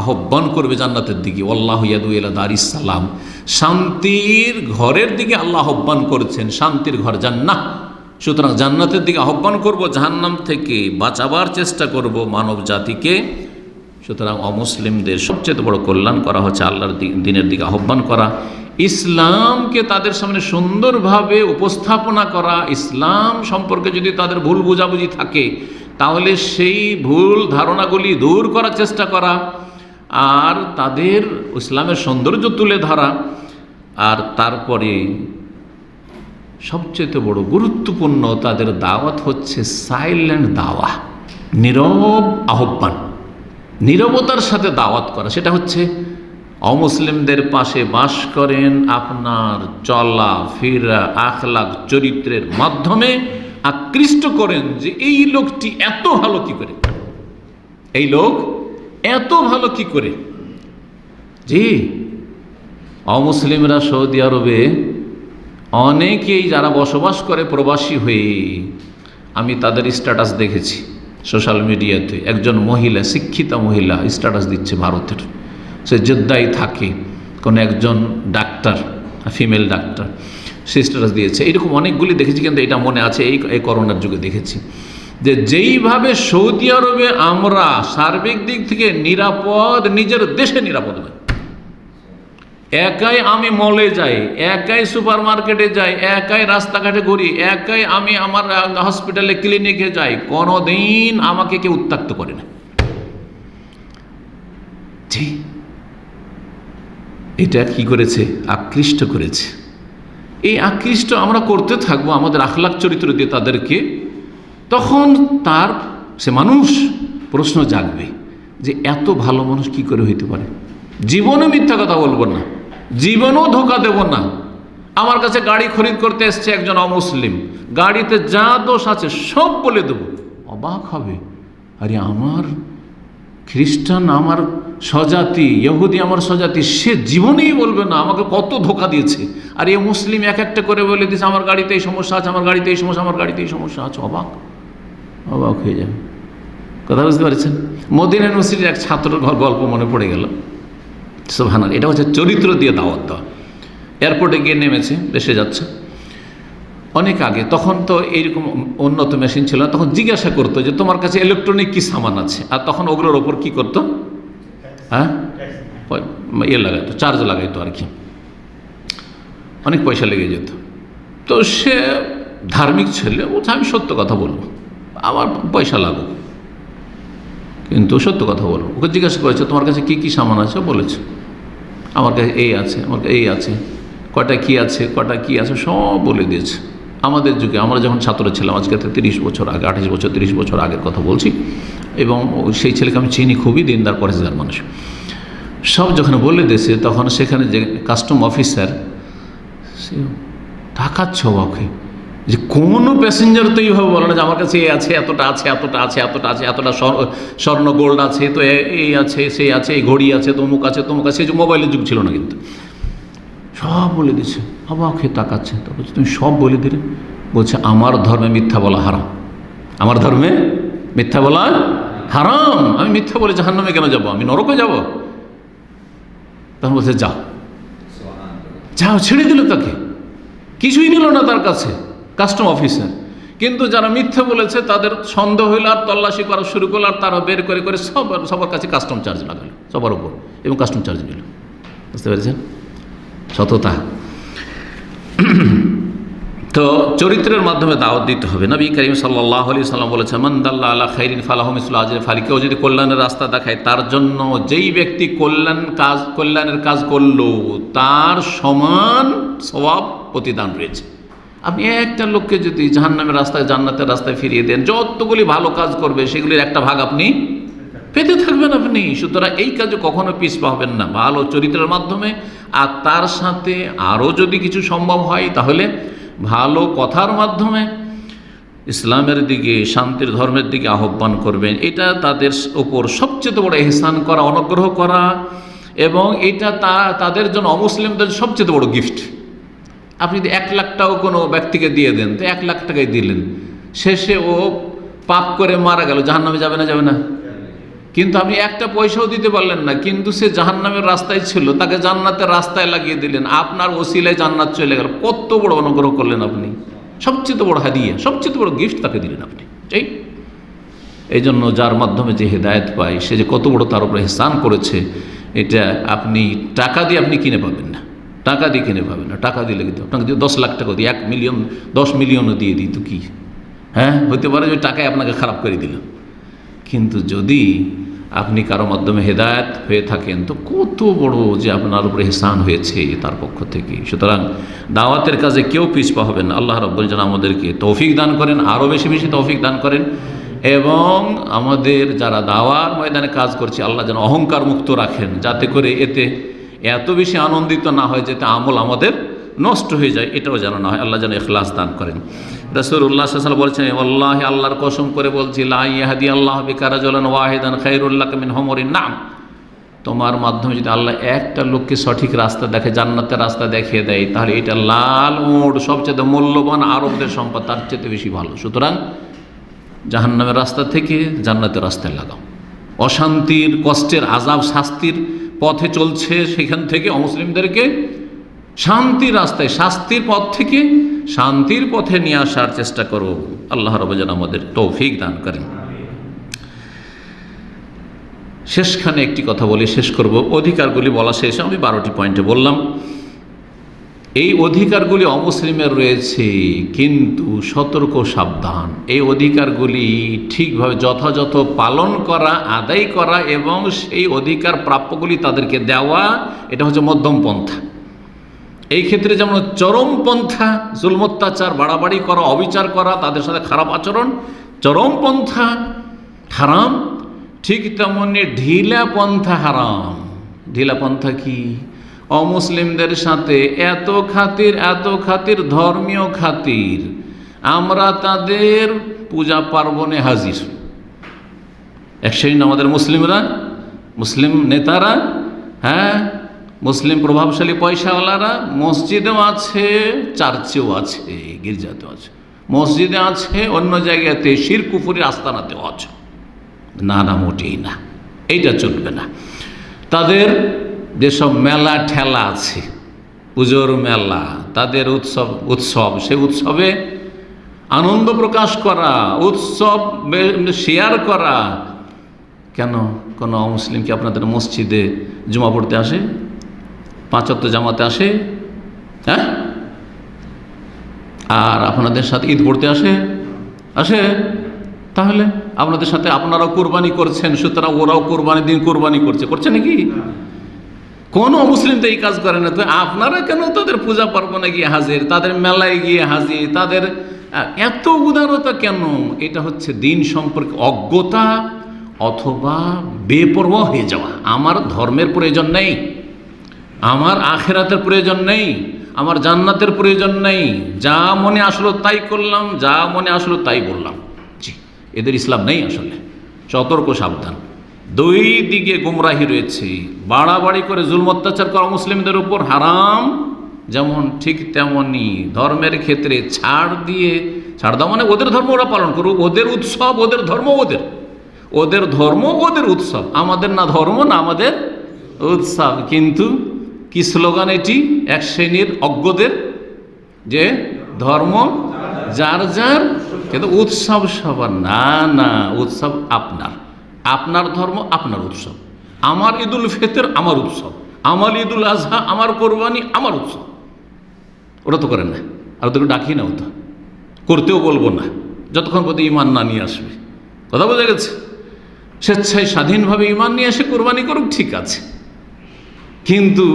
আহ্বান করবে জান্নাতের দিকে। আল্লাহু ইয়াদু ইলা দারিস সালাম, শান্তির ঘরের দিকে আল্লাহ আহ্বান করেছেন, শান্তির ঘর জান্নাত। সুতরাং জান্নাতের দিকে আহ্বান করব, জাহান্নাম থেকে বাঁচাবার চেষ্টা করব মানব জাতিকে। সুতরাং অমুসলিমদের সবচেয়ে বড় কল্যাণ করা হচ্ছে আল্লাহর দ্বীনের দিকে আহ্বান করা। ইসলামকে তাদের সামনে সুন্দরভাবে উপস্থাপনা করা, ইসলাম সম্পর্কে যদি তাদের ভুল বোঝাবুঝি থাকে তাহলে সেই ভুল ধারণাগুলি দূর করার চেষ্টা করা, আর তাদের ইসলামের সৌন্দর্য তুলে ধরা। আর তারপরে সবচেয়ে বড় গুরুত্বপূর্ণ তাদের দাওয়াত হচ্ছে সাইলেন্ট দাওয়া, নীরব আহ্বান, নীরবতার সাথে দাওয়াত করা। সেটা হচ্ছে অমুসলিমদের পাশে বাস করেন, আপনার চলা ফেরা আখলাক চরিত্রের মাধ্যমে আকৃষ্ট করেন যে এই লোকটি এত ভালো কি করে, এই লোক এত ভালো কি করে। জি, অমুসলিমরা সৌদি আরবে অনেকেই যারা বসবাস করে প্রবাসী হয়ে, আমি তাদের স্ট্যাটাস দেখেছি সোশ্যাল মিডিয়াতে। একজন মহিলা, শিক্ষিতা মহিলা স্ট্যাটাস দিচ্ছে ভারতের, সে জেদ্দায় থাকে, কোনো একজন ডাক্তার, ফিমেল ডাক্তার, সে স্ট্যাটাস দিয়েছে। এইরকম অনেকগুলি দেখেছি, কিন্তু এটা মনে আছে এই করোনার যুগে দেখেছি যে যেইভাবে সৌদি আরবে আমরা সার্বিক দিক থেকে নিরাপদ, নিজের দেশে নিরাপদ নয়। একাই আমি মলে যাই, একাই সুপার মার্কেটে যাই, একাই রাস্তাঘাটে ঘুরি, একাই আমি আমার হসপিটালে ক্লিনিকে যাই, কোনোদিন আমাকে কেউ উত্ত্যক্ত করে না। জি, এটা কি করেছে? আকৃষ্ট করেছে। এই আকৃষ্ট আমরা করতে থাকবো আমাদের আখলাক চরিত্র দিয়ে তাদেরকে, তখন তার সে মানুষ প্রশ্ন জাগবে যে এত ভালো মানুষ কি করে হইতে পারে। জীবনে মিথ্যা কথা বলবো না, জীবনেও ধোকা দেব না। আমার কাছে গাড়ি খরিদ করতে এসছে একজন অমুসলিম, গাড়িতে যা দোষ আছে সব বলে দেব। অবাক হবে, আরে আমার খ্রিস্টান আমার স্বজাতি, ইহুদি আমার স্বজাতি, সে জীবনেই বলবে না আমাকে কত ধোকা দিয়েছে। আর এই মুসলিম এক একটা করে বলে দিয়েছে আমার গাড়িতে এই সমস্যা আছে, আমার গাড়িতে এই সমস্যা, আমার গাড়িতে এই সমস্যা আছে। অবাক অবাক হয়ে যাবে। কথা বুঝতে পারছেন? মদিনা ইউনিভার্সিটির এক ছাত্রের গল্প মনে পড়ে গেল। সুবহানাল্লাহ, এটা হচ্ছে চরিত্র দিয়ে দাওয়াত দেওয়া। এয়ারপোর্টে গিয়ে নেমেছে, দেশে যাচ্ছে, অনেক আগে, তখন তো এইরকম উন্নত মেশিন ছিল না, তখন জিজ্ঞাসা করতো যে তোমার কাছে ইলেকট্রনিক কি সামান আছে, আর তখন ওগুলোর ওপর কি করতো, হ্যাঁ লাগাইতো, চার্জ লাগাইতো আর কি, অনেক পয়সা লেগে যেত। তো সে ধার্মিক ছেলে, বলছে আমি সত্য কথা বলবো, আমার পয়সা লাগুক, কিন্তু সত্য কথা বলবো। ওকে জিজ্ঞাসা করেছে তোমার কাছে কি কি সামান আছে, বলেছে আমার কাছে এই আছে, আমার কাছে এই আছে, কটা কি আছে, কটা কি আছে সব বলে দিয়েছে। আমাদের যুগে আমরা যখন ছাত্র ছিলাম, আজকে 30 বছর আগে, 28 বছর 30 বছর আগের কথা বলছি, এবং সেই ছেলেকে আমি চিনি, খুবই দিনদার পরেশগার মানুষ। সব যখন বলে দিয়েছে, তখন সেখানে যে কাস্টম অফিসার, সে তাকাচ্ছে অবাকে যে কোনো প্যাসেঞ্জার তো এইভাবে বলে না যে আমার কাছে এই আছে, এতটা আছে, এতটা আছে, এতটা আছে, এতটা স্বর্ণ গোল্ড আছে, তো এই আছে, সেই আছে, এই ঘড়ি আছে, তমুক আছে, তমুক আছে। যে মোবাইলের যুগ ছিল না, কিন্তু সব বলে দিচ্ছে। অবাক হয়ে তাকাচ্ছে, তো বলছে তুমি সব বলে দিলে? বলছে আমার ধর্মে মিথ্যা বলা হারাম, আমার ধর্মে মিথ্যা বলা হারাম, আমি মিথ্যা বলে জাহান্নামে কেন যাবো, আমি নরকে যাব? তখন বলছে যাও যাও, ছেড়ে দিল তাকে, কিছুই নিল না তার কাছে কাস্টম অফিসার। কিন্তু যারা মিথ্যা বলেছে তাদের সন্দেহ হইল, আর তল্লাশি করা শুরু করলো, আর তারা বের করে করে সবার কাছে কাস্টম চার্জ লাগালো, সবার উপর, এবং কাস্টম চার্জ নিল। বুঝতে পেরেছেন সততা? তো চরিত্রের মাধ্যমে দাওয়াত দিতে হবে। নবী করিম সাল্লাল্লাহু আলাইহি সাল্লাম বলেছেন মান দাল্লা আলা খাইরিন ফালাহু মিসলু আজরি ফালি, কেউ যদি কল্যাণের রাস্তা দেখায় তার জন্য, যেই ব্যক্তি কল্যাণের কাজ করলো তার সমান সওয়াব প্রতিদান রয়েছে। আপনি একটা লোককে যদি জাহান্নামের রাস্তায় জান্নাতের রাস্তায় ফিরিয়ে দেন, যতগুলি ভালো কাজ করবে সেগুলির একটা ভাগ আপনি পেতে থাকবেন আপনি। সুতরাং এই কাজে কখনো পিছপা হবেন না, ভালো চরিত্রের মাধ্যমে। আর তার সাথে আরও যদি কিছু সম্ভব হয় তাহলে ভালো কথার মাধ্যমে ইসলামের দিকে, শান্তির ধর্মের দিকে আহ্বান করবেন। এটা তাদের ওপর সবচেয়ে বড় ইহসান করা, অনুগ্রহ করা, এবং এটা তাদের জন্য, অমুসলিমদের সবচেয়ে বড় গিফট। আপনি যদি 1 লাখ টাকাও কোনো ব্যক্তিকে দিয়ে দেন, তো 1 লাখ টাকাই দিলেন, শেষে ও পাপ করে মারা গেল, জাহান্নামে যাবে না? যাবে না। কিন্তু আপনি একটা পয়সাও দিতে পারলেন না, কিন্তু সে জাহান্নামের রাস্তায় ছিল, তাকে জান্নাতের রাস্তায় লাগিয়ে দিলেন, আপনার ওসিলায় জান্নাত চলে গেল। কত বড় অনুগ্রহ করলেন আপনি, সবচেয়ে বড় হাদিয়া, সবচেয়ে বড় গিফট তাকে দিলেন আপনি। এই জন্য যার মাধ্যমে যে হেদায়েত পায়, সে যে কত বড় তার উপরে ইহসান করেছে, এটা আপনি টাকা দিয়ে আপনি কিনে পাবেন না। টাকা দিয়ে কিনে পাবে না, টাকা দিলে কিন্তু আপনাকে যদি 10 লাখ টাকা দিই, 1 মিলিয়ন 10 মিলিয়নও দিয়ে দিই তো কি, হ্যাঁ হতে পারে যে টাকায় আপনাকে খারাপ করে দিল। কিন্তু যদি আপনি কারো মাধ্যমে হেদায়েত হয়ে থাকেন তো কত বড় যে আপনার উপরে ইহসান হয়েছে তার পক্ষ থেকে। সুতরাং দাওয়াতের কাজে কেউ পিছপা হবেন না। আল্লাহ রাব্বুল যেন আমাদেরকে তৌফিক দান করেন, আরও বেশি বেশি তৌফিক দান করেন, এবং আমাদের যারা দাওয়ার ময়দানে কাজ করছে আল্লাহ যেন অহংকার মুক্ত রাখেন, যাতে করে এতে এত বেশি আনন্দিত না হয় যাতে আমল আমাদের নষ্ট হয়ে যায়, এটাও যেন না হয়। আল্লাহ যেন ইখলাস দান করেন। রাসূলুল্লাহ সাল্লাল্লাহু আলাইহি ওয়াসাল্লাম বলছেন, ওয়াল্লাহি আল্লাহর কসম করে বলছি, লা ইয়াহদি আল্লাহু বিকা রাজুলান ওয়াহিদান খায়রুল লাকা মিন হুমুরিন নাম। তোমার মাধ্যমে যদি আল্লাহ একটা লোককে সঠিক রাস্তা দেখে, জান্নাতের রাস্তা দেখিয়ে দেয়, তাহলে এটা লাল উট, সবচেয়ে মূল্যবান আরবদের সম্পদ, তার চেয়ে বেশি ভালো। সুতরাং জাহান্নামের রাস্তা থেকে জান্নাতের রাস্তায় লাগাও। অশান্তির, কষ্টের, আযাব, শাস্তির পথে চলছে সেখান থেকে অমুসলিমদেরকে শান্তির রাস্তায়, শাস্তির পথ থেকে শান্তির পথে নিয়ে আসার চেষ্টা করো। আল্লাহ রাব্বুল যেন আমাদের তৌফিক দান করেন। শেষখানে একটি কথা বলে শেষ করব। অধিকারগুলি বলা শেষে আমি 12টি পয়েন্টে বললাম। এই অধিকারগুলি অমুসলিমের রয়েছে, কিন্তু সতর্ক সাবধান। এই অধিকারগুলি ঠিকভাবে যথাযথ পালন করা, আদায় করা এবং সেই অধিকার প্রাপ্যগুলি তাদেরকে দেওয়া, এটা হচ্ছে মধ্যম পন্থা। এই ক্ষেত্রে যেমন চরম পন্থা জুলম, অত্যাচার, বাড়াবাড়ি করা, অবিচার করা, তাদের সাথে খারাপ আচরণ, চরম পন্থা হারাম, ঠিক তেমনি ঢিলা পন্থা হারাম। ঢিলা পন্থা কি? অমুসলিমদের সাথে এত খাতির, ধর্মীয় খাতির, আমরা তাদের পূজা পার্বণে হাজির। এক শ্রেণী আমাদের মুসলিমরা, মুসলিম নেতারা, হ্যাঁ মুসলিম প্রভাবশালী পয়সাওয়ালারা মসজিদেও আছে, চার্চেও আছে, গির্জাতেও আছে, মসজিদে আছে, অন্য জায়গাতে শিরক কুফরির আস্তানাতেও আছে। না না, মোটেই না, এইটা চলবে না। তাদের যেসব মেলা ঠেলা আছে, পুজোর মেলা, তাদের উৎসব, সে উৎসবে আনন্দ প্রকাশ করা, উৎসব শেয়ার করা। কেন কোনো অমুসলিম কি আপনাদের মসজিদে জুমা পড়তে আসে, 5 ওয়াক্ত জামাতে আসে? হ্যাঁ, আর আপনাদের সাথে ঈদ পড়তে আসে? তাহলে আপনাদের সাথে আপনারাও কোরবানি করছেন, সুতরাং ওরাও কোরবানি দিন কোরবানি করছে নাকি? কোনো মুসলিম তো এই কাজ করে না। তো আপনারা কেন তাদের পূজা পার্বণে গিয়ে হাজির, তাদের মেলায় গিয়ে হাজির, তাদের এত উদারতা কেন? এটা হচ্ছে দিন সম্পর্কে অজ্ঞতা অথবা বেপরোয়া হয়ে যাওয়া। আমার ধর্মের প্রয়োজন নেই, আমার আখেরাতের প্রয়োজন নেই, আমার জান্নাতের প্রয়োজন নেই, যা মনে আসলো তাই করলাম, যা মনে আসলো তাই বললাম। জি, এদের ইসলাম নেই আসলে। সতর্ক সাবধান। দুই দিকে গুমরাহি রয়েছে। বাড়াবাড়ি করে জুলম অত্যাচার করা মুসলিমদের উপর হারাম, যেমন ঠিক তেমনি ধর্মের ক্ষেত্রে ছাড় দাও, মানে ওদের ধর্ম ওরা পালন করুক, ওদের উৎসব, ওদের ধর্ম ওদের ধর্ম, ওদের উৎসব, আমাদের না ধর্ম না আমাদের উৎসব। কিন্তু কি স্লোগান এটি এক শ্রেণীর অজ্ঞদের, যে ধর্ম যার যার, কিন্তু উৎসব সবার। না না, উৎসব আপনার ধর্ম আপনার উৎসব। আমার ঈদুল ফিতর আমার উৎসব, আমার ঈদুল আজহা আমার কোরবানি আমার উৎসব। ওরা তো করেন না, আর ওদেরকে ডাকি না, ওটা করতেও বলবো না যতক্ষণ পর্যন্ত ইমান না নিয়ে আসবে। কথা বোঝা গেছে? স্বেচ্ছায় স্বাধীনভাবে ইমান নিয়ে এসে কোরবানি করুক, ঠিক আছে, কিন্তু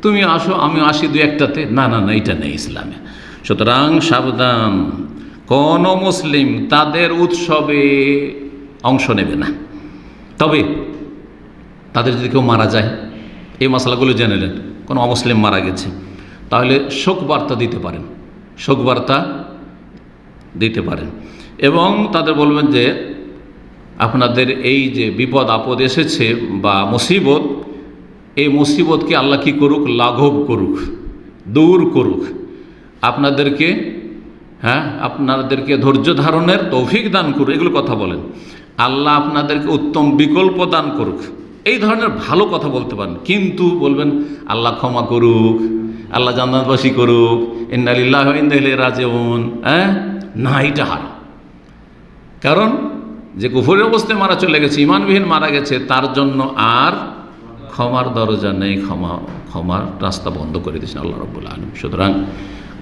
তুমি আসো আমি আসি 2-1টাতে, না না না, এটা নেই ইসলামে। সুতরাং সাবধান, কোন মুসলিম তাদের উৎসবে অংশ নেবে না। তবে তাদের যদি কেউ মারা যায়, এই মশলাগুলো জেনে নেন, কোনো অমুসলিম মারা গেছে, তাহলে শোকবার্তা দিতে পারেন এবং তাদের বলবেন যে আপনাদের এই যে বিপদ আপদ এসেছে বা মুসিবত, এই মুসিবতকে আল্লাহ কি করুক, লাঘব করুক, দূর করুক, আপনাদেরকে ধৈর্য ধারণের তৌফিক দান করুক, এগুলো কথা বলেন। আল্লাহ আপনাদেরকে উত্তম বিকল্প দান করুক, এই ধরনের ভালো কথা বলতে পারেন। কিন্তু বলবেন আল্লাহ ক্ষমা করুক, আল্লাহ জান্নাতবাসী করুক, ইন্না লিল্লাহি ওয়া ইন্না ইলাইহি রাজিউন, না, এটা হারাম। কারণ যে কুফরের অবস্থায় মারা চলে গেছে, ইমানবিহীন মারা গেছে, তার জন্য আর ক্ষমার দরজা নেই, ক্ষমার রাস্তা বন্ধ করে দিয়েছেন আল্লাহ রাব্বুল আলামিন। সুতরাং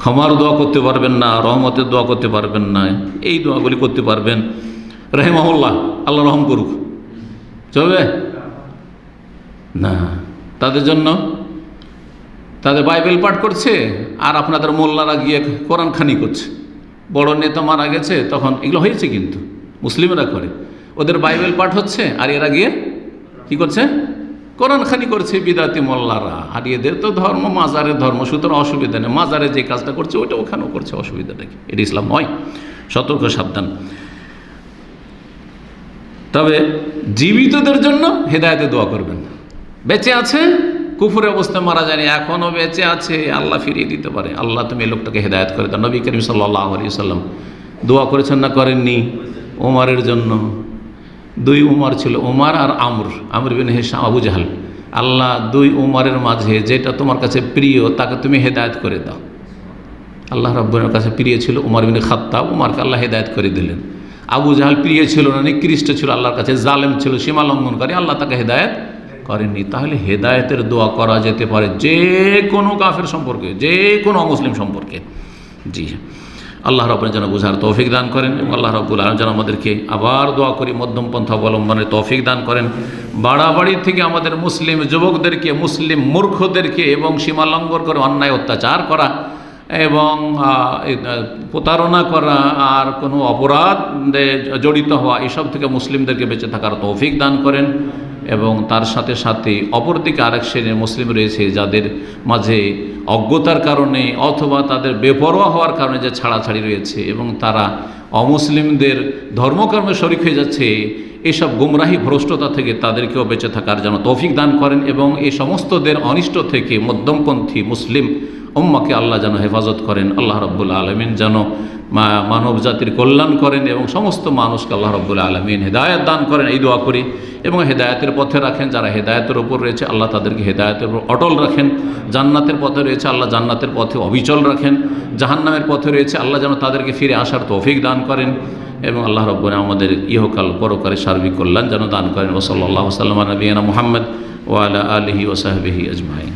ক্ষমার দোয়া করতে পারবেন না, রহমতের দোয়া করতে পারবেন না, এই দোয়াগুলি করতে পারবেন রাহিমাহুল্লাহ, আল্লাহ রহম করুক, চলবে না। তাদের জন্য তাদের বাইবেল পাঠ করছে আর আপনাদের মোল্লারা গিয়ে কোরআন খানি করছে। বড় নেতা মারা গেছে তখন, এগুলো হয়েছে কিন্তু মুসলিমরা করে, ওদের বাইবেল পাঠ হচ্ছে আর এরা গিয়ে কি করছে, কোরআন খানি করছে বিদাতি মোল্লারা। আর এদের তো ধর্ম মাজারের ধর্ম, সুতরাং অসুবিধা নেই, মাজারে যে কাজটা করছে ওইটা ওখানেও করছে, অসুবিধা নাকি, এটা ইসলাম নয়। সতর্ক সাবধান। তবে জীবিতদের জন্য হেদায়েতে দোয়া করবেন। বেঁচে আছে, কুফুরে অবস্থায় মারা যায়নি, এখনও বেঁচে আছে, আল্লাহ ফিরিয়ে দিতে পারে। আল্লাহ তুমি এই লোকটাকে হেদায়েত করে দাও। নবী করিম সাল্লাল্লাহু আলাইহি সাল্লাম দোয়া করেছেন না করেননি ওমরের জন্য? দুই উমর ছিল, ওমর আর আমর বিন হিশাম, আবু জাহল। আল্লাহ দুই উমরের মাঝে যেটা তোমার কাছে প্রিয় তাকে তুমি হেদায়েত করে দাও। আল্লাহ রাব্বুল কাছে প্রিয় ছিল উমর বিন খাত্তাব, উমরকে আল্লাহ হেদায়েত করে দিলেন। আবু জাহল প্রিয় ছিল না, নিকৃষ্ট ছিল আল্লাহর কাছে, জালেম ছিল, সীমা লঙ্ঘনকারী, আল্লাহ তাকে হেদায়েত করেননি। তাহলে হেদায়েতের দোয়া করা যেতে পারে যে কোনো কাফের সম্পর্কে, যে কোনো অমুসলিম সম্পর্কে। জি, আল্লাহ রাব্বুল যেন বুঝার তৌফিক দান করেন এবং আল্লাহ রাব্বুল আলামিন যেন আমাদেরকে আবার দোয়া করি মধ্যম পন্থা অবলম্বনের তৌফিক দান করেন। বাড়াবাড়ি থেকে আমাদের মুসলিম যুবকদেরকে, মুসলিম মূর্খদেরকে এবং সীমা লঙ্ঘন করে অন্যায় অত্যাচার করা এবং প্রতারণা করা আর কোনো অপরাধে জড়িত হওয়া, এসব থেকে মুসলিমদেরকে বেঁচে থাকার তৌফিক দান করেন। এবং তার সাথে সাথে অপরদিকে আরেক শ্রেণীর মুসলিম রয়েছে যাদের মাঝে অজ্ঞতার কারণে অথবা তাদের বেপরোয়া হওয়ার কারণে যে ছাড়াছাড়ি রয়েছে এবং তারা অমুসলিমদের ধর্মকর্মে শরিক হয়ে যাচ্ছে, এসব গুমরাহি ভ্রষ্টতা থেকে তাদেরকেও বেঁচে থাকার যেন তৌফিক দান করেন এবং এই সমস্তদের অনিষ্ট থেকে মধ্যমপন্থী মুসলিম উম্মাকে আল্লাহ যেন হেফাজত করেন। আল্লাহ রাব্বুল আলামিন যেন মানব জাতির কল্যাণ করেন এবং সমস্ত মানুষকে আল্লাহ রাব্বুল আলামিন হেদায়েত দান করেন, এই দোয়া করি। এবং হেদায়েতের পথে রাখেন, যারা হেদায়েতের ওপর রয়েছে আল্লাহ তাদেরকে হেদায়েতের উপর অটল রাখেন। জান্নাতের পথে রয়েছে আল্লাহ জান্নাতের পথে অবিচল রাখেন। জাহান্নামের পথে রয়েছে আল্লাহ যেন তাদেরকে ফিরে আসার তৌফিক দান করেন এবং আল্লাহ রাব্বুল আমাদের ইহকাল পরকালে সার্বিক কল্যাণ যেন দান করেন। ওয়া সাল্লাল্লাহু আলা নবিয়িনা মুহাম্মদ ওয়া আলা আলিহি ওয়া সাহবিহি আজমাইন।